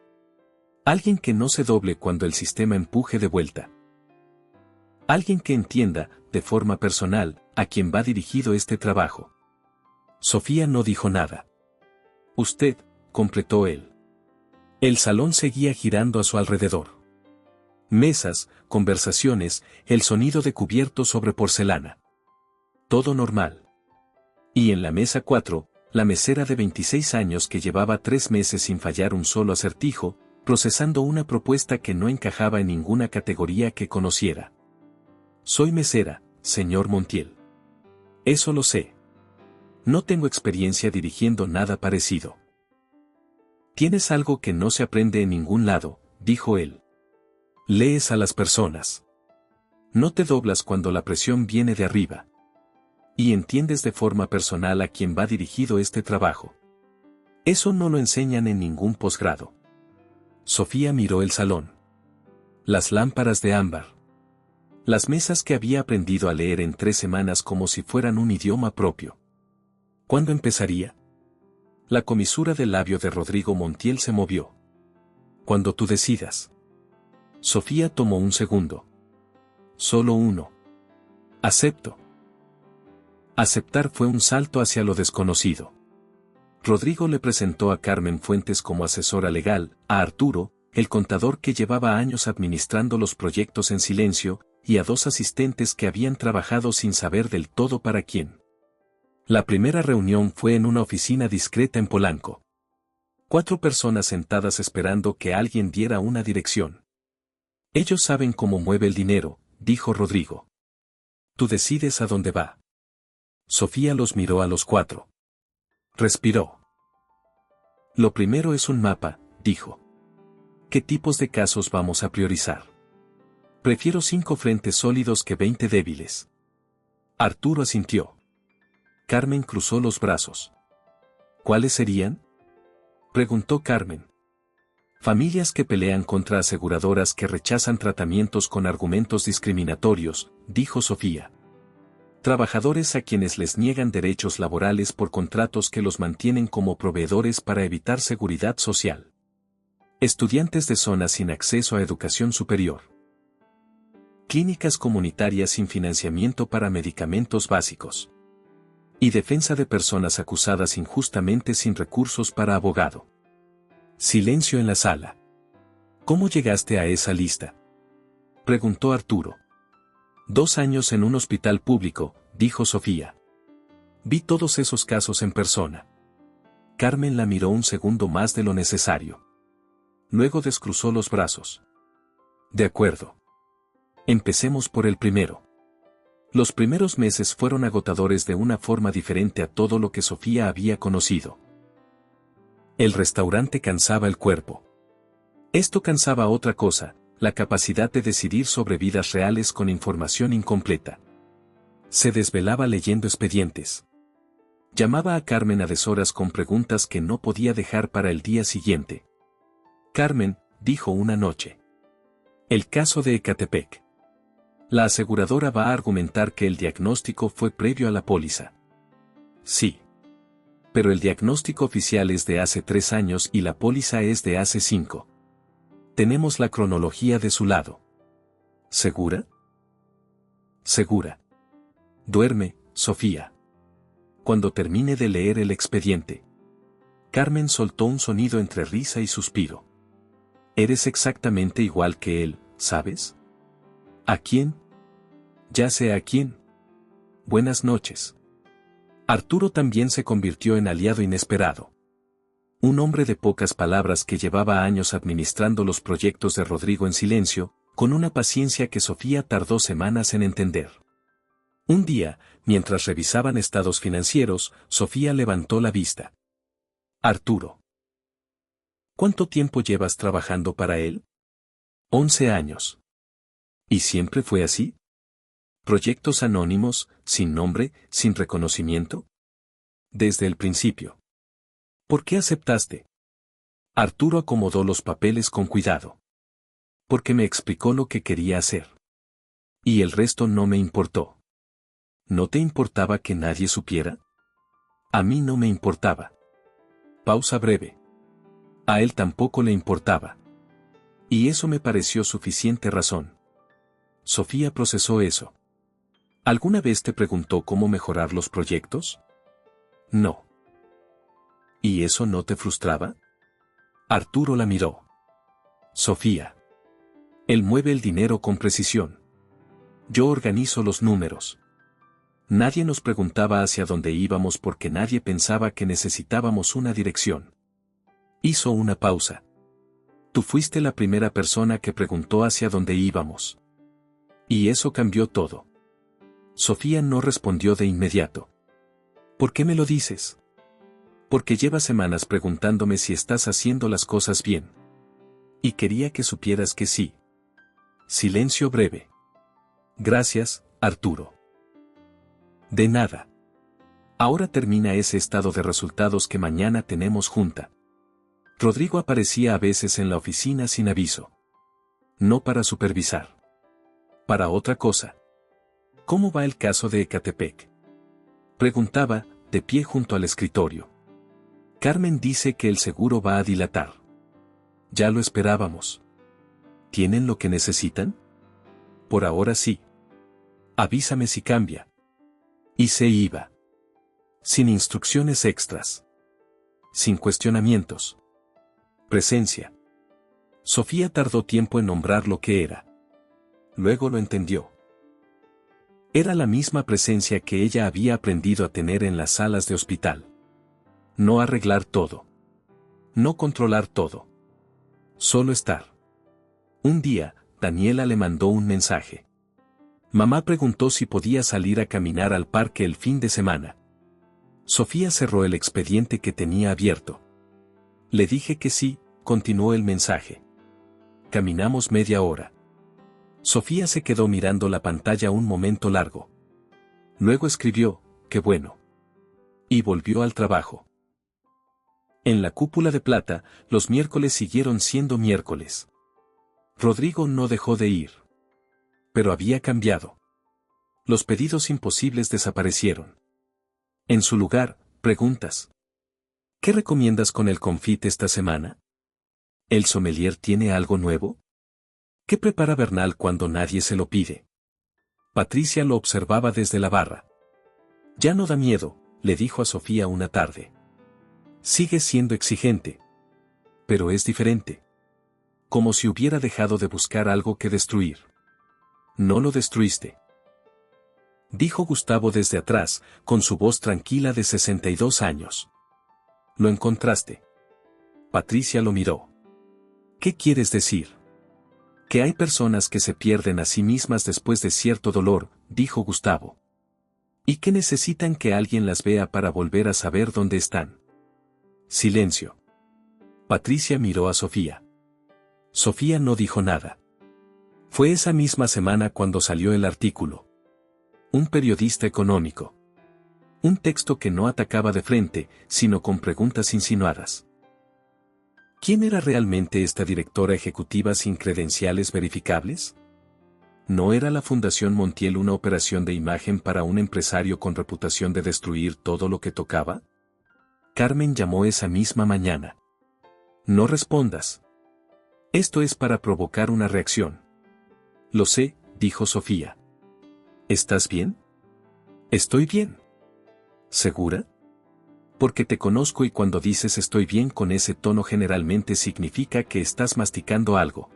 Alguien que no se doble cuando el sistema empuje de vuelta. Alguien que entienda, de forma personal, a quién va dirigido este trabajo. Sofía no dijo nada. Usted, completó él. El salón seguía girando a su alrededor. Mesas, conversaciones, el sonido de cubiertos sobre porcelana. Todo normal. Y en la mesa 4, la mesera de 26 años que llevaba 3 meses sin fallar un solo acertijo, procesando una propuesta que no encajaba en ninguna categoría que conociera. Soy mesera, señor Montiel. Eso lo sé. No tengo experiencia dirigiendo nada parecido. Tienes algo que no se aprende en ningún lado, dijo él. Lees a las personas. No te doblas cuando la presión viene de arriba. Y entiendes de forma personal a quién va dirigido este trabajo. Eso no lo enseñan en ningún posgrado. Sofía miró el salón. Las lámparas de ámbar. Las mesas que había aprendido a leer en 3 semanas como si fueran un idioma propio. ¿Cuándo empezaría? La comisura del labio de Rodrigo Montiel se movió. Cuando tú decidas. Sofía tomó un segundo. Solo uno. Acepto. Aceptar fue un salto hacia lo desconocido. Rodrigo le presentó a Carmen Fuentes como asesora legal, a Arturo, el contador que llevaba años administrando los proyectos en silencio, y a 2 asistentes que habían trabajado sin saber del todo para quién. La primera reunión fue en una oficina discreta en Polanco. 4 personas sentadas esperando que alguien diera una dirección. Ellos saben cómo mueve el dinero, dijo Rodrigo. Tú decides a dónde va. Sofía los miró a los 4. Respiró. Lo primero es un mapa, dijo. ¿Qué tipos de casos vamos a priorizar? Prefiero 5 frentes sólidos que 20 débiles. Arturo asintió. Carmen cruzó los brazos. ¿Cuáles serían? Preguntó Carmen. Familias que pelean contra aseguradoras que rechazan tratamientos con argumentos discriminatorios, dijo Sofía. Trabajadores a quienes les niegan derechos laborales por contratos que los mantienen como proveedores para evitar seguridad social. Estudiantes de zonas sin acceso a educación superior. Clínicas comunitarias sin financiamiento para medicamentos básicos. Y defensa de personas acusadas injustamente sin recursos para abogado. Silencio en la sala. ¿Cómo llegaste a esa lista? Preguntó Arturo. 2 años en un hospital público, dijo Sofía. Vi todos esos casos en persona. Carmen la miró un segundo más de lo necesario. Luego descruzó los brazos. De acuerdo. Empecemos por el primero. Los primeros meses fueron agotadores de una forma diferente a todo lo que Sofía había conocido. El restaurante cansaba el cuerpo. Esto cansaba otra cosa, la capacidad de decidir sobre vidas reales con información incompleta. Se desvelaba leyendo expedientes. Llamaba a Carmen a deshoras con preguntas que no podía dejar para el día siguiente. Carmen, dijo una noche. El caso de Ecatepec. La aseguradora va a argumentar que el diagnóstico fue previo a la póliza. Sí. Pero el diagnóstico oficial es de hace 3 años y la póliza es de hace 5. Tenemos la cronología de su lado. ¿Segura? Segura. Duerme, Sofía. Cuando termine de leer el expediente. Carmen soltó un sonido entre risa y suspiro. Eres exactamente igual que él, ¿sabes? ¿A quién? Ya sé a quién. Buenas noches. Arturo también se convirtió en aliado inesperado. Un hombre de pocas palabras que llevaba años administrando los proyectos de Rodrigo en silencio, con una paciencia que Sofía tardó semanas en entender. Un día, mientras revisaban estados financieros, Sofía levantó la vista. Arturo. ¿Cuánto tiempo llevas trabajando para él? 11 años. ¿Y siempre fue así? ¿Proyectos anónimos, sin nombre, sin reconocimiento? Desde el principio. ¿Por qué aceptaste? Arturo acomodó los papeles con cuidado. Porque me explicó lo que quería hacer. Y el resto no me importó. ¿No te importaba que nadie supiera? A mí no me importaba. Pausa breve. A él tampoco le importaba. Y eso me pareció suficiente razón. Sofía procesó eso. ¿Alguna vez te preguntó cómo mejorar los proyectos? No. ¿Y eso no te frustraba? Arturo la miró. Sofía. Él mueve el dinero con precisión. Yo organizo los números. Nadie nos preguntaba hacia dónde íbamos porque nadie pensaba que necesitábamos una dirección. Hizo una pausa. Tú fuiste la primera persona que preguntó hacia dónde íbamos. Y eso cambió todo. Sofía no respondió de inmediato. ¿Por qué me lo dices? Porque llevas semanas preguntándome si estás haciendo las cosas bien. Y quería que supieras que sí. Silencio breve. Gracias, Arturo. De nada. Ahora termina ese estado de resultados que mañana tenemos junta. Rodrigo aparecía a veces en la oficina sin aviso. No para supervisar. Para otra cosa. ¿Cómo va el caso de Ecatepec? Preguntaba, de pie junto al escritorio. Carmen dice que el seguro va a dilatar. Ya lo esperábamos. ¿Tienen lo que necesitan? Por ahora sí. Avísame si cambia. Y se iba. Sin instrucciones extras. Sin cuestionamientos. Presencia. Sofía tardó tiempo en nombrar lo que era. Luego lo entendió. Era la misma presencia que ella había aprendido a tener en las salas de hospital. No arreglar todo. No controlar todo. Solo estar. Un día, Daniela le mandó un mensaje. Mamá preguntó si podía salir a caminar al parque el fin de semana. Sofía cerró el expediente que tenía abierto. Le dije que sí, continuó el mensaje. Caminamos media hora. Sofía se quedó mirando la pantalla un momento largo. Luego escribió, qué bueno. Y volvió al trabajo. En la cúpula de plata, los miércoles siguieron siendo miércoles. Rodrigo no dejó de ir. Pero había cambiado. Los pedidos imposibles desaparecieron. En su lugar, preguntas. ¿Qué recomiendas con el confit esta semana? ¿El sommelier tiene algo nuevo? ¿Qué prepara Bernal cuando nadie se lo pide? Patricia lo observaba desde la barra. Ya no da miedo, le dijo a Sofía una tarde. Sigue siendo exigente. Pero es diferente. Como si hubiera dejado de buscar algo que destruir. No lo destruiste. Dijo Gustavo desde atrás, con su voz tranquila de 62 años. Lo encontraste. Patricia lo miró. ¿Qué quieres decir? Que hay personas que se pierden a sí mismas después de cierto dolor, dijo Gustavo. Y que necesitan que alguien las vea para volver a saber dónde están. Silencio. Patricia miró a Sofía. Sofía no dijo nada. Fue esa misma semana cuando salió el artículo. Un periodista económico. Un texto que no atacaba de frente, sino con preguntas insinuadas. ¿Quién era realmente esta directora ejecutiva sin credenciales verificables? ¿No era la Fundación Montiel una operación de imagen para un empresario con reputación de destruir todo lo que tocaba? Carmen llamó esa misma mañana. No respondas. Esto es para provocar una reacción. Lo sé, dijo Sofía. ¿Estás bien? Estoy bien. ¿Segura? Porque te conozco y cuando dices estoy bien con ese tono generalmente significa que estás masticando algo.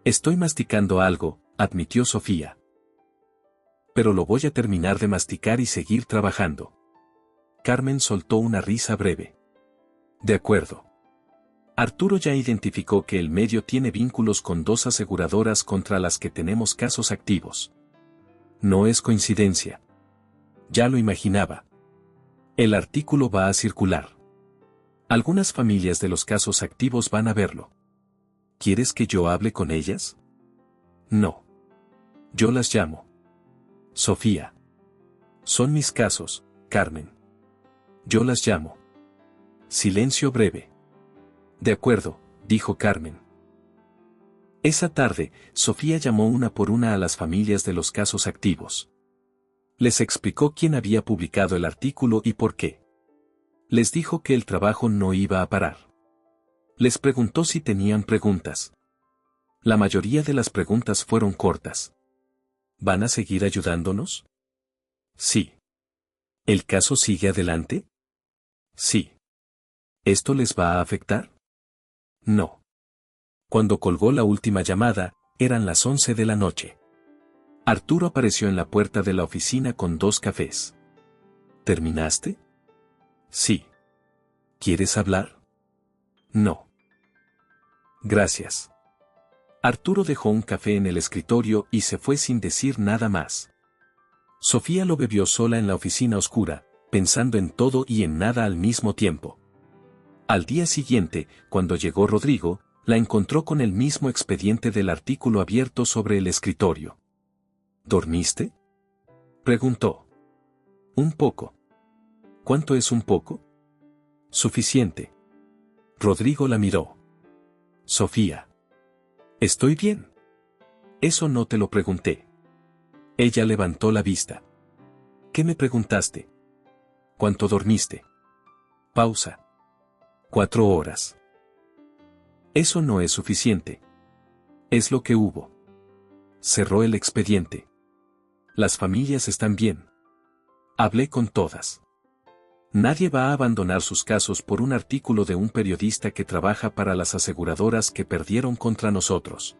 Estoy masticando algo, admitió Sofía. Pero lo voy a terminar de masticar y seguir trabajando. Carmen soltó una risa breve. De acuerdo. Arturo ya identificó que el medio tiene vínculos con dos aseguradoras contra las que tenemos casos activos. No es coincidencia. Ya lo imaginaba. El artículo va a circular. Algunas familias de los casos activos van a verlo. ¿Quieres que yo hable con ellas? No. Yo las llamo. Sofía. Son mis casos, Carmen. Yo las llamo. Silencio breve. De acuerdo, dijo Carmen. Esa tarde, Sofía llamó una por una a las familias de los casos activos. Les explicó quién había publicado el artículo y por qué. Les dijo que el trabajo no iba a parar. Les preguntó si tenían preguntas. La mayoría de las preguntas fueron cortas. ¿Van a seguir ayudándonos? Sí. ¿El caso sigue adelante? Sí. ¿Esto les va a afectar? No. Cuando colgó la última llamada, eran las 11 de la noche. Arturo apareció en la puerta de la oficina con 2 cafés. ¿Terminaste? Sí. ¿Quieres hablar? No. Gracias. Arturo dejó un café en el escritorio y se fue sin decir nada más. Sofía lo bebió sola en la oficina oscura, pensando en todo y en nada al mismo tiempo. Al día siguiente, cuando llegó Rodrigo, la encontró con el mismo expediente del artículo abierto sobre el escritorio. ¿Dormiste? Preguntó. Un poco. ¿Cuánto es un poco? Suficiente. Rodrigo la miró. Sofía. ¿Estoy bien? Eso no te lo pregunté. Ella levantó la vista. ¿Qué me preguntaste? ¿Cuánto dormiste? Pausa. 4 horas. Eso no es suficiente. Es lo que hubo. Cerró el expediente. Las familias están bien. Hablé con todas. Nadie va a abandonar sus casos por un artículo de un periodista que trabaja para las aseguradoras que perdieron contra nosotros.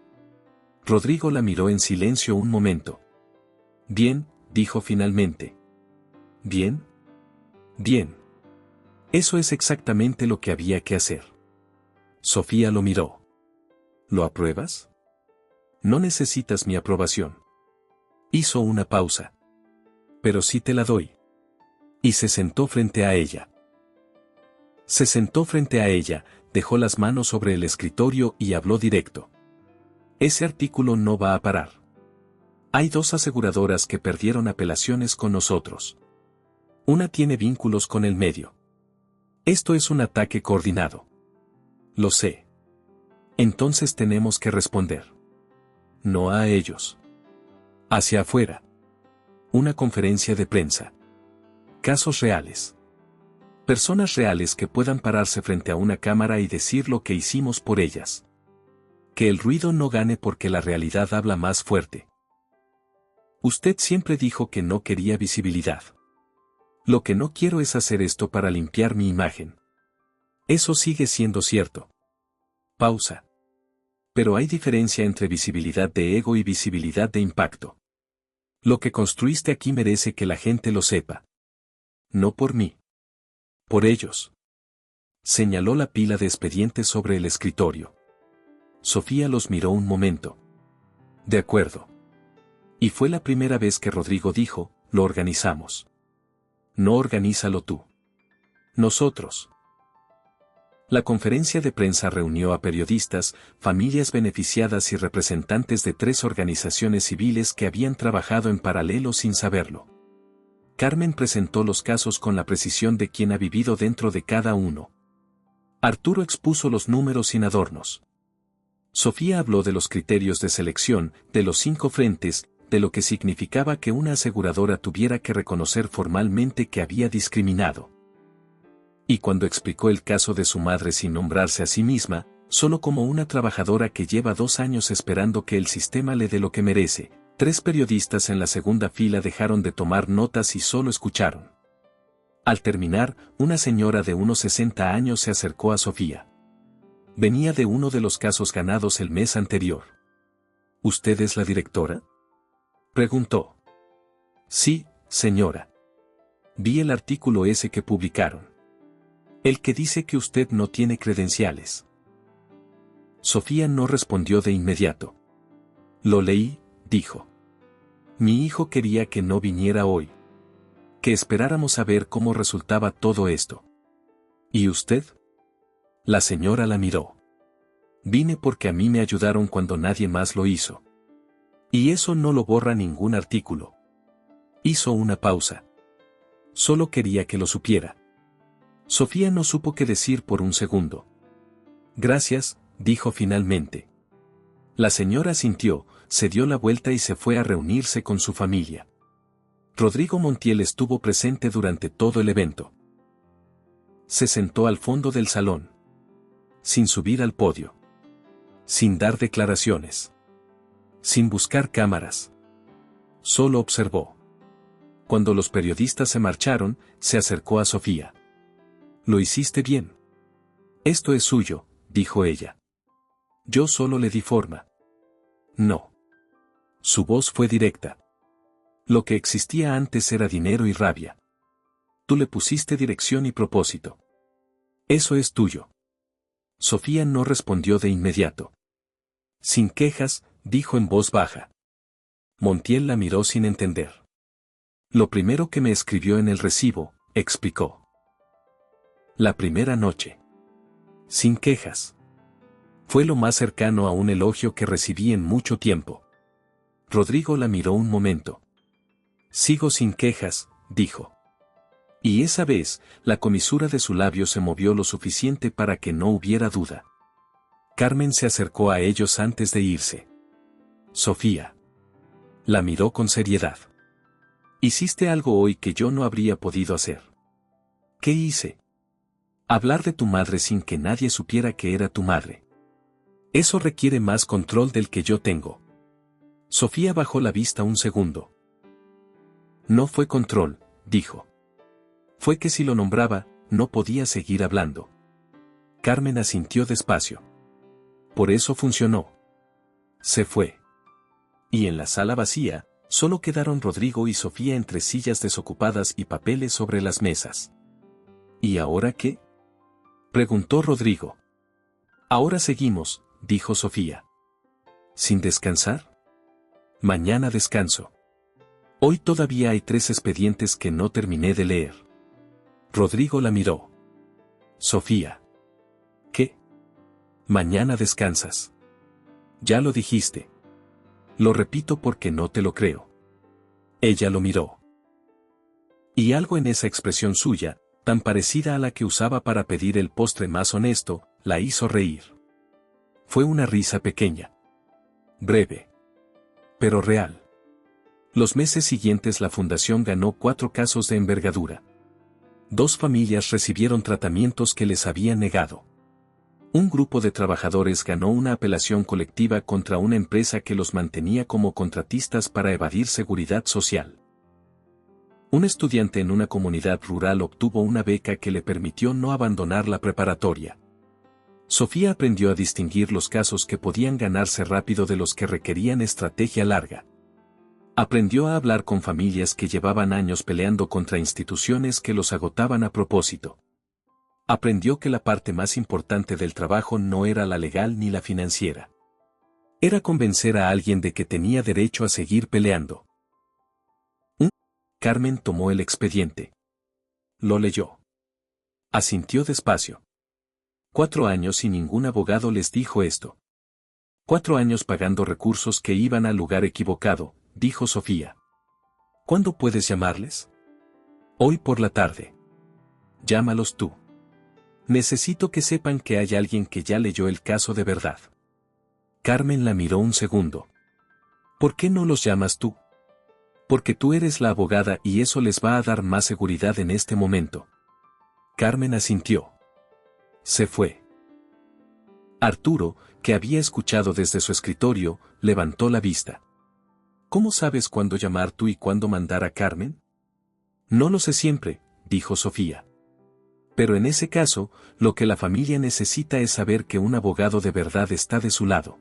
Rodrigo la miró en silencio un momento. Bien, dijo finalmente. Bien. Bien. Eso es exactamente lo que había que hacer. Sofía lo miró. ¿Lo apruebas? No necesitas mi aprobación. Hizo una pausa. Pero sí te la doy. Y se sentó frente a ella. Se sentó frente a ella, dejó las manos sobre el escritorio y habló directo. Ese artículo no va a parar. Hay 2 aseguradoras que perdieron apelaciones con nosotros. Una tiene vínculos con el medio. Esto es un ataque coordinado. Lo sé. Entonces tenemos que responder. No a ellos. Hacia afuera. Una conferencia de prensa. Casos reales. Personas reales que puedan pararse frente a una cámara y decir lo que hicimos por ellas. Que el ruido no gane porque la realidad habla más fuerte. Usted siempre dijo que no quería visibilidad. Lo que no quiero es hacer esto para limpiar mi imagen. Eso sigue siendo cierto. Pausa. Pero hay diferencia entre visibilidad de ego y visibilidad de impacto. Lo que construiste aquí merece que la gente lo sepa. No por mí. Por ellos. Señaló la pila de expedientes sobre el escritorio. Sofía los miró un momento. De acuerdo. Y fue la primera vez que Rodrigo dijo, lo organizamos. No organízalo tú. Nosotros. La conferencia de prensa reunió a periodistas, familias beneficiadas y representantes de 3 organizaciones civiles que habían trabajado en paralelo sin saberlo. Carmen presentó los casos con la precisión de quien ha vivido dentro de cada uno. Arturo expuso los números sin adornos. Sofía habló de los criterios de selección, de los 5 frentes, de lo que significaba que una aseguradora tuviera que reconocer formalmente que había discriminado. Y cuando explicó el caso de su madre sin nombrarse a sí misma, solo como una trabajadora que lleva 2 años esperando que el sistema le dé lo que merece, 3 periodistas en la segunda fila dejaron de tomar notas y solo escucharon. Al terminar, una señora de unos 60 años se acercó a Sofía. Venía de uno de los casos ganados el mes anterior. ¿Usted es la directora?, preguntó. Sí, señora. Vi el artículo ese que publicaron. El que dice que usted no tiene credenciales. Sofía no respondió de inmediato. Lo leí, dijo. Mi hijo quería que no viniera hoy. Que esperáramos a ver cómo resultaba todo esto. ¿Y usted? La señora la miró. Vine porque a mí me ayudaron cuando nadie más lo hizo. Y eso no lo borra ningún artículo. Hizo una pausa. Solo quería que lo supiera. Sofía no supo qué decir por un segundo. Gracias, dijo finalmente. La señora asintió, se dio la vuelta y se fue a reunirse con su familia. Rodrigo Montiel estuvo presente durante todo el evento. Se sentó al fondo del salón. Sin subir al podio. Sin dar declaraciones. Sin buscar cámaras. Solo observó. Cuando los periodistas se marcharon, se acercó a Sofía. Lo hiciste bien. Esto es suyo, dijo ella. Yo solo le di forma. No. Su voz fue directa. Lo que existía antes era dinero y rabia. Tú le pusiste dirección y propósito. Eso es tuyo. Sofía no respondió de inmediato. Sin quejas, dijo en voz baja. Montiel la miró sin entender. Lo primero que me escribió en el recibo, explicó. La primera noche. Sin quejas. Fue lo más cercano a un elogio que recibí en mucho tiempo. Rodrigo la miró un momento. Sigo sin quejas, dijo. Y esa vez, la comisura de su labio se movió lo suficiente para que no hubiera duda. Carmen se acercó a ellos antes de irse. Sofía. La miró con seriedad. Hiciste algo hoy que yo no habría podido hacer. ¿Qué hice? Hablar de tu madre sin que nadie supiera que era tu madre. Eso requiere más control del que yo tengo. Sofía bajó la vista un segundo. No fue control, dijo. Fue que si lo nombraba, no podía seguir hablando. Carmen asintió despacio. Por eso funcionó. Se fue. Y en la sala vacía, solo quedaron Rodrigo y Sofía entre sillas desocupadas y papeles sobre las mesas. ¿Y ahora qué?, preguntó Rodrigo. Ahora seguimos, dijo Sofía. ¿Sin descansar? Mañana descanso. Hoy todavía hay 3 expedientes que no terminé de leer. Rodrigo la miró. Sofía. ¿Qué? Mañana descansas. Ya lo dijiste. Lo repito porque no te lo creo. Ella lo miró. Y algo en esa expresión suya, tan parecida a la que usaba para pedir el postre más honesto, la hizo reír. Fue una risa pequeña. Breve. Pero real. Los meses siguientes la fundación ganó 4 casos de envergadura. 2 familias recibieron tratamientos que les habían negado. Un grupo de trabajadores ganó una apelación colectiva contra una empresa que los mantenía como contratistas para evadir seguridad social. Un estudiante en una comunidad rural obtuvo una beca que le permitió no abandonar la preparatoria. Sofía aprendió a distinguir los casos que podían ganarse rápido de los que requerían estrategia larga. Aprendió a hablar con familias que llevaban años peleando contra instituciones que los agotaban a propósito. Aprendió que la parte más importante del trabajo no era la legal ni la financiera. Era convencer a alguien de que tenía derecho a seguir peleando. Carmen tomó el expediente. Lo leyó. Asintió despacio. 4 años y ningún abogado les dijo esto. 4 años pagando recursos que iban al lugar equivocado, dijo Sofía. ¿Cuándo puedes llamarles? Hoy por la tarde. Llámalos tú. Necesito que sepan que hay alguien que ya leyó el caso de verdad. Carmen la miró un segundo. ¿Por qué no los llamas tú? Porque tú eres la abogada y eso les va a dar más seguridad en este momento. Carmen asintió. Se fue. Arturo, que había escuchado desde su escritorio, levantó la vista. ¿Cómo sabes cuándo llamar tú y cuándo mandar a Carmen? No lo sé siempre, dijo Sofía. Pero en ese caso, lo que la familia necesita es saber que un abogado de verdad está de su lado.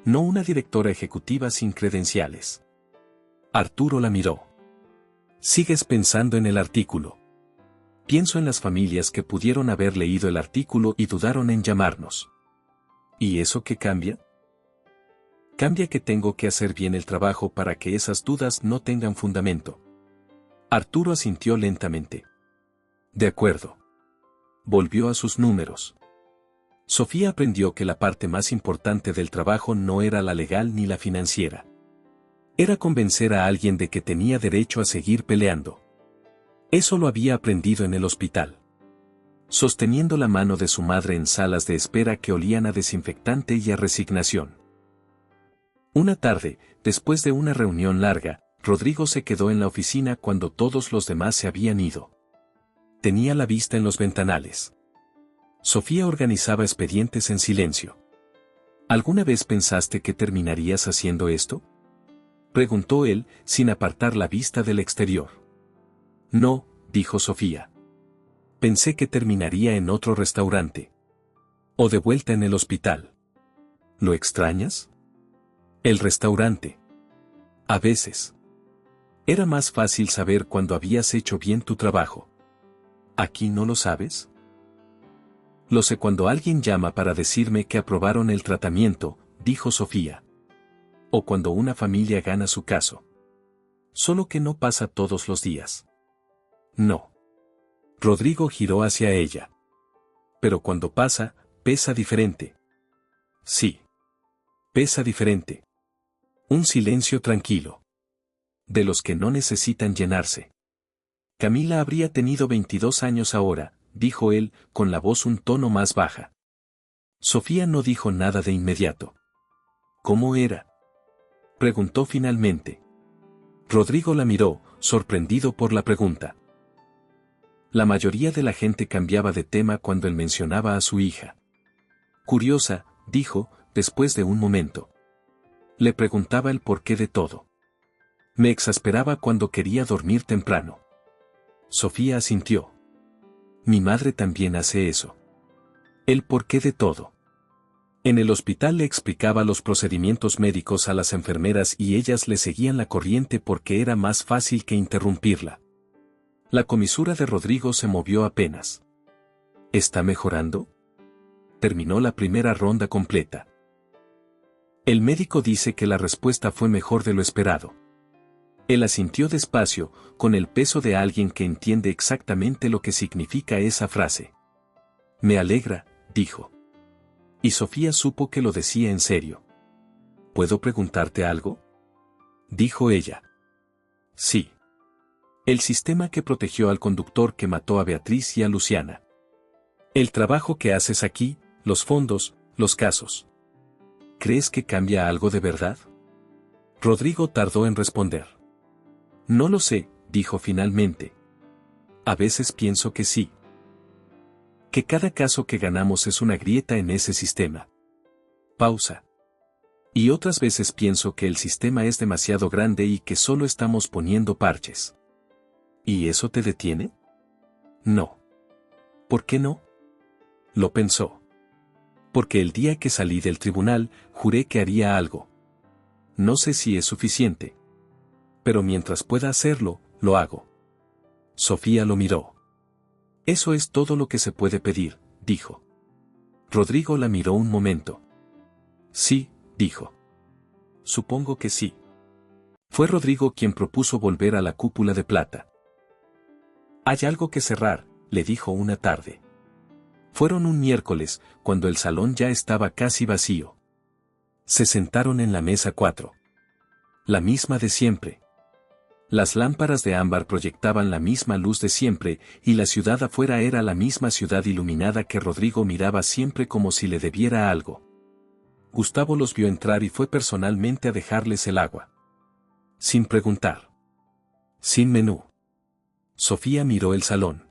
No una directora ejecutiva sin credenciales. Arturo la miró. ¿Sigues pensando en el artículo? Pienso en las familias que pudieron haber leído el artículo y dudaron en llamarnos. ¿Y eso qué cambia? Cambia que tengo que hacer bien el trabajo para que esas dudas no tengan fundamento. Arturo asintió lentamente. De acuerdo. Volvió a sus números. Sofía aprendió que la parte más importante del trabajo no era la legal ni la financiera. Era convencer a alguien de que tenía derecho a seguir peleando. Eso lo había aprendido en el hospital. Sosteniendo la mano de su madre en salas de espera que olían a desinfectante y a resignación. Una tarde, después de una reunión larga, Rodrigo se quedó en la oficina cuando todos los demás se habían ido. Tenía la vista en los ventanales. Sofía organizaba expedientes en silencio. ¿Alguna vez pensaste que terminarías haciendo esto? Preguntó él, sin apartar la vista del exterior. No, dijo Sofía. Pensé que terminaría en otro restaurante. O de vuelta en el hospital. ¿Lo extrañas? El restaurante. A veces. Era más fácil saber cuando habías hecho bien tu trabajo. ¿Aquí no lo sabes? Lo sé cuando alguien llama para decirme que aprobaron el tratamiento, dijo Sofía. O cuando una familia gana su caso. Solo que no pasa todos los días. No. Rodrigo giró hacia ella. Pero cuando pasa, pesa diferente. Sí. Pesa diferente. Un silencio tranquilo. De los que no necesitan llenarse. Camila habría tenido 22 años ahora, dijo él, con la voz un tono más baja. Sofía no dijo nada de inmediato. ¿Cómo era? Preguntó finalmente. Rodrigo la miró, sorprendido por la pregunta. La mayoría de la gente cambiaba de tema cuando él mencionaba a su hija. Curiosa, dijo, después de un momento. Le preguntaba el porqué de todo. Me exasperaba cuando quería dormir temprano. Sofía asintió. Mi madre también hace eso. El porqué de todo. En el hospital le explicaba los procedimientos médicos a las enfermeras y ellas le seguían la corriente porque era más fácil que interrumpirla. La comisura de Rodrigo se movió apenas. ¿Está mejorando? Terminó la primera ronda completa. El médico dice que la respuesta fue mejor de lo esperado. Él asintió despacio, con el peso de alguien que entiende exactamente lo que significa esa frase. Me alegra, dijo. Y Sofía supo que lo decía en serio. ¿Puedo preguntarte algo? Dijo ella. Sí. El sistema que protegió al conductor que mató a Beatriz y a Luciana. El trabajo que haces aquí, los fondos, los casos. ¿Crees que cambia algo de verdad? Rodrigo tardó en responder. No lo sé, dijo finalmente. A veces pienso que sí. Que cada caso que ganamos es una grieta en ese sistema. Pausa. Y otras veces pienso que el sistema es demasiado grande y que solo estamos poniendo parches. ¿Y eso te detiene? No. ¿Por qué no? Lo pensó. Porque el día que salí del tribunal, juré que haría algo. No sé si es suficiente. Pero mientras pueda hacerlo, lo hago. Sofía lo miró. Eso es todo lo que se puede pedir, dijo. Rodrigo la miró un momento. Sí, dijo. Supongo que sí. Fue Rodrigo quien propuso volver a la cúpula de plata. Hay algo que cerrar, le dijo una tarde. Fueron un miércoles, cuando el salón ya estaba casi vacío. Se sentaron en la mesa 4. La misma de siempre. Las lámparas de ámbar proyectaban la misma luz de siempre, y la ciudad afuera era la misma ciudad iluminada que Rodrigo miraba siempre como si le debiera algo. Gustavo los vio entrar y fue personalmente a dejarles el agua. Sin preguntar. Sin menú. Sofía miró el salón.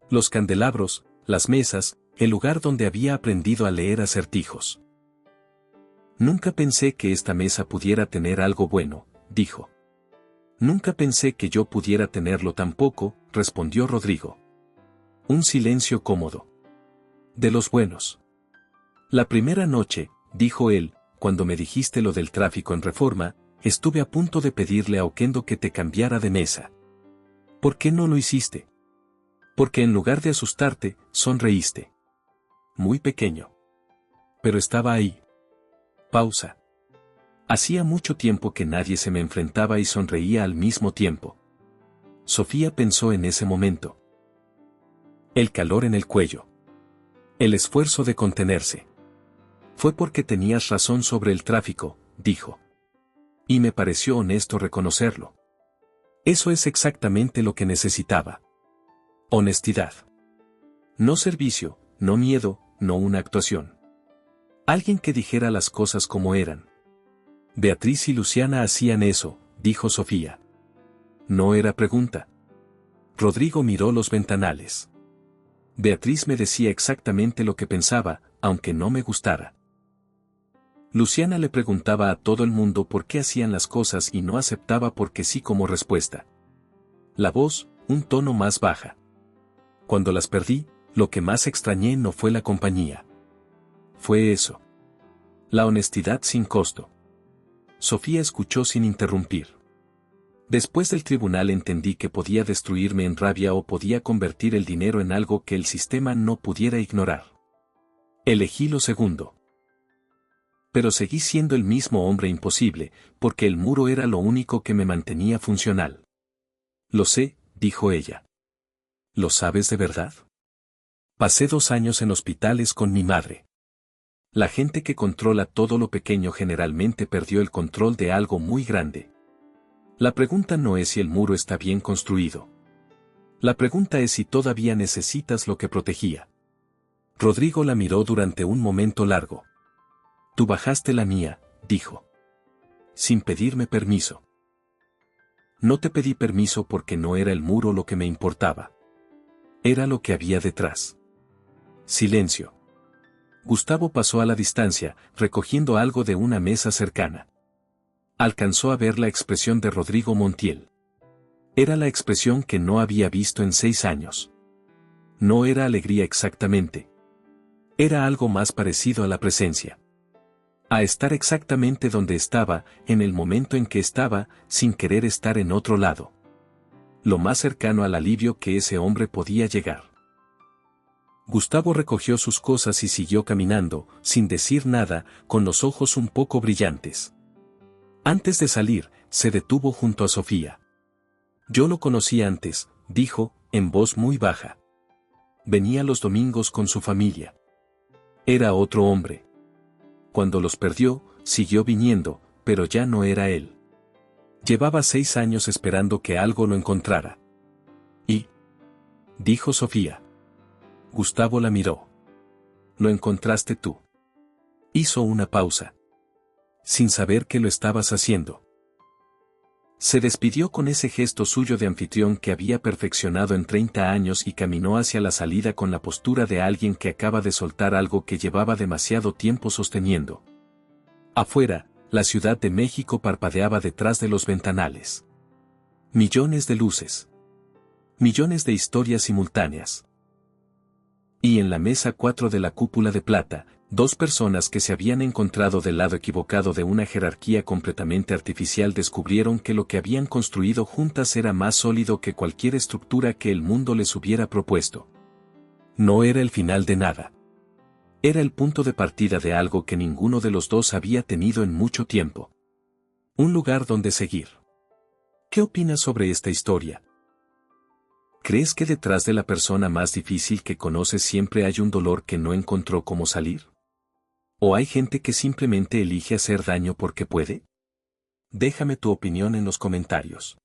Los candelabros, las mesas, el lugar donde había aprendido a leer acertijos. Nunca pensé que esta mesa pudiera tener algo bueno, dijo. Nunca pensé que yo pudiera tenerlo tampoco, respondió Rodrigo. Un silencio cómodo. De los buenos. La primera noche, dijo él, cuando me dijiste lo del tráfico en Reforma, estuve a punto de pedirle a Oquendo que te cambiara de mesa. ¿Por qué no lo hiciste? Porque en lugar de asustarte, sonreíste. Muy pequeño. Pero estaba ahí. Pausa. Hacía mucho tiempo que nadie se me enfrentaba y sonreía al mismo tiempo. Sofía pensó en ese momento. El calor en el cuello. El esfuerzo de contenerse. Fue porque tenías razón sobre el tráfico, dijo. Y me pareció honesto reconocerlo. Eso es exactamente lo que necesitaba. Honestidad. No servicio, no miedo, no una actuación. Alguien que dijera las cosas como eran. Beatriz y Luciana hacían eso, dijo Sofía. No era pregunta. Rodrigo miró los ventanales. Beatriz me decía exactamente lo que pensaba, aunque no me gustara. Luciana le preguntaba a todo el mundo por qué hacían las cosas y no aceptaba porque sí como respuesta. La voz, un tono más baja. Cuando las perdí, lo que más extrañé no fue la compañía. Fue eso. La honestidad sin costo. Sofía escuchó sin interrumpir. Después del tribunal entendí que podía destruirme en rabia o podía convertir el dinero en algo que el sistema no pudiera ignorar. Elegí lo segundo. Pero seguí siendo el mismo hombre imposible, porque el muro era lo único que me mantenía funcional. Lo sé, dijo ella. ¿Lo sabes de verdad? Pasé 2 años en hospitales con mi madre. La gente que controla todo lo pequeño generalmente perdió el control de algo muy grande. La pregunta no es si el muro está bien construido. La pregunta es si todavía necesitas lo que protegía. Rodrigo la miró durante un momento largo. Tú bajaste la mía, dijo. Sin pedirme permiso. No te pedí permiso porque no era el muro lo que me importaba. Era lo que había detrás. Silencio. Gustavo pasó a la distancia, recogiendo algo de una mesa cercana. Alcanzó a ver la expresión de Rodrigo Montiel. Era la expresión que no había visto en 6 años. No era alegría exactamente. Era algo más parecido a la presencia. A estar exactamente donde estaba, en el momento en que estaba, sin querer estar en otro lado. Lo más cercano al alivio que ese hombre podía llegar. Gustavo recogió sus cosas y siguió caminando, sin decir nada, con los ojos un poco brillantes. Antes de salir, se detuvo junto a Sofía. Yo lo conocí antes, dijo, en voz muy baja. Venía los domingos con su familia. Era otro hombre. Cuando los perdió, siguió viniendo, pero ya no era él. Llevaba 6 años esperando que algo lo encontrara. ¿Y? Dijo Sofía. Gustavo la miró. Lo encontraste tú. Hizo una pausa. Sin saber que lo estabas haciendo. Se despidió con ese gesto suyo de anfitrión que había perfeccionado en 30 años y caminó hacia la salida con la postura de alguien que acaba de soltar algo que llevaba demasiado tiempo sosteniendo. Afuera, la Ciudad de México parpadeaba detrás de los ventanales. Millones de luces. Millones de historias simultáneas. Y en la mesa 4 de la cúpula de plata, 2 personas que se habían encontrado del lado equivocado de una jerarquía completamente artificial descubrieron que lo que habían construido juntas era más sólido que cualquier estructura que el mundo les hubiera propuesto. No era el final de nada. Era el punto de partida de algo que ninguno de los dos había tenido en mucho tiempo. Un lugar donde seguir. ¿Qué opinas sobre esta historia? ¿Crees que detrás de la persona más difícil que conoces siempre hay un dolor que no encontró cómo salir? ¿O hay gente que simplemente elige hacer daño porque puede? Déjame tu opinión en los comentarios.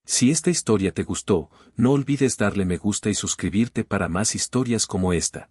Si esta historia te gustó, no olvides darle me gusta y suscribirte para más historias como esta.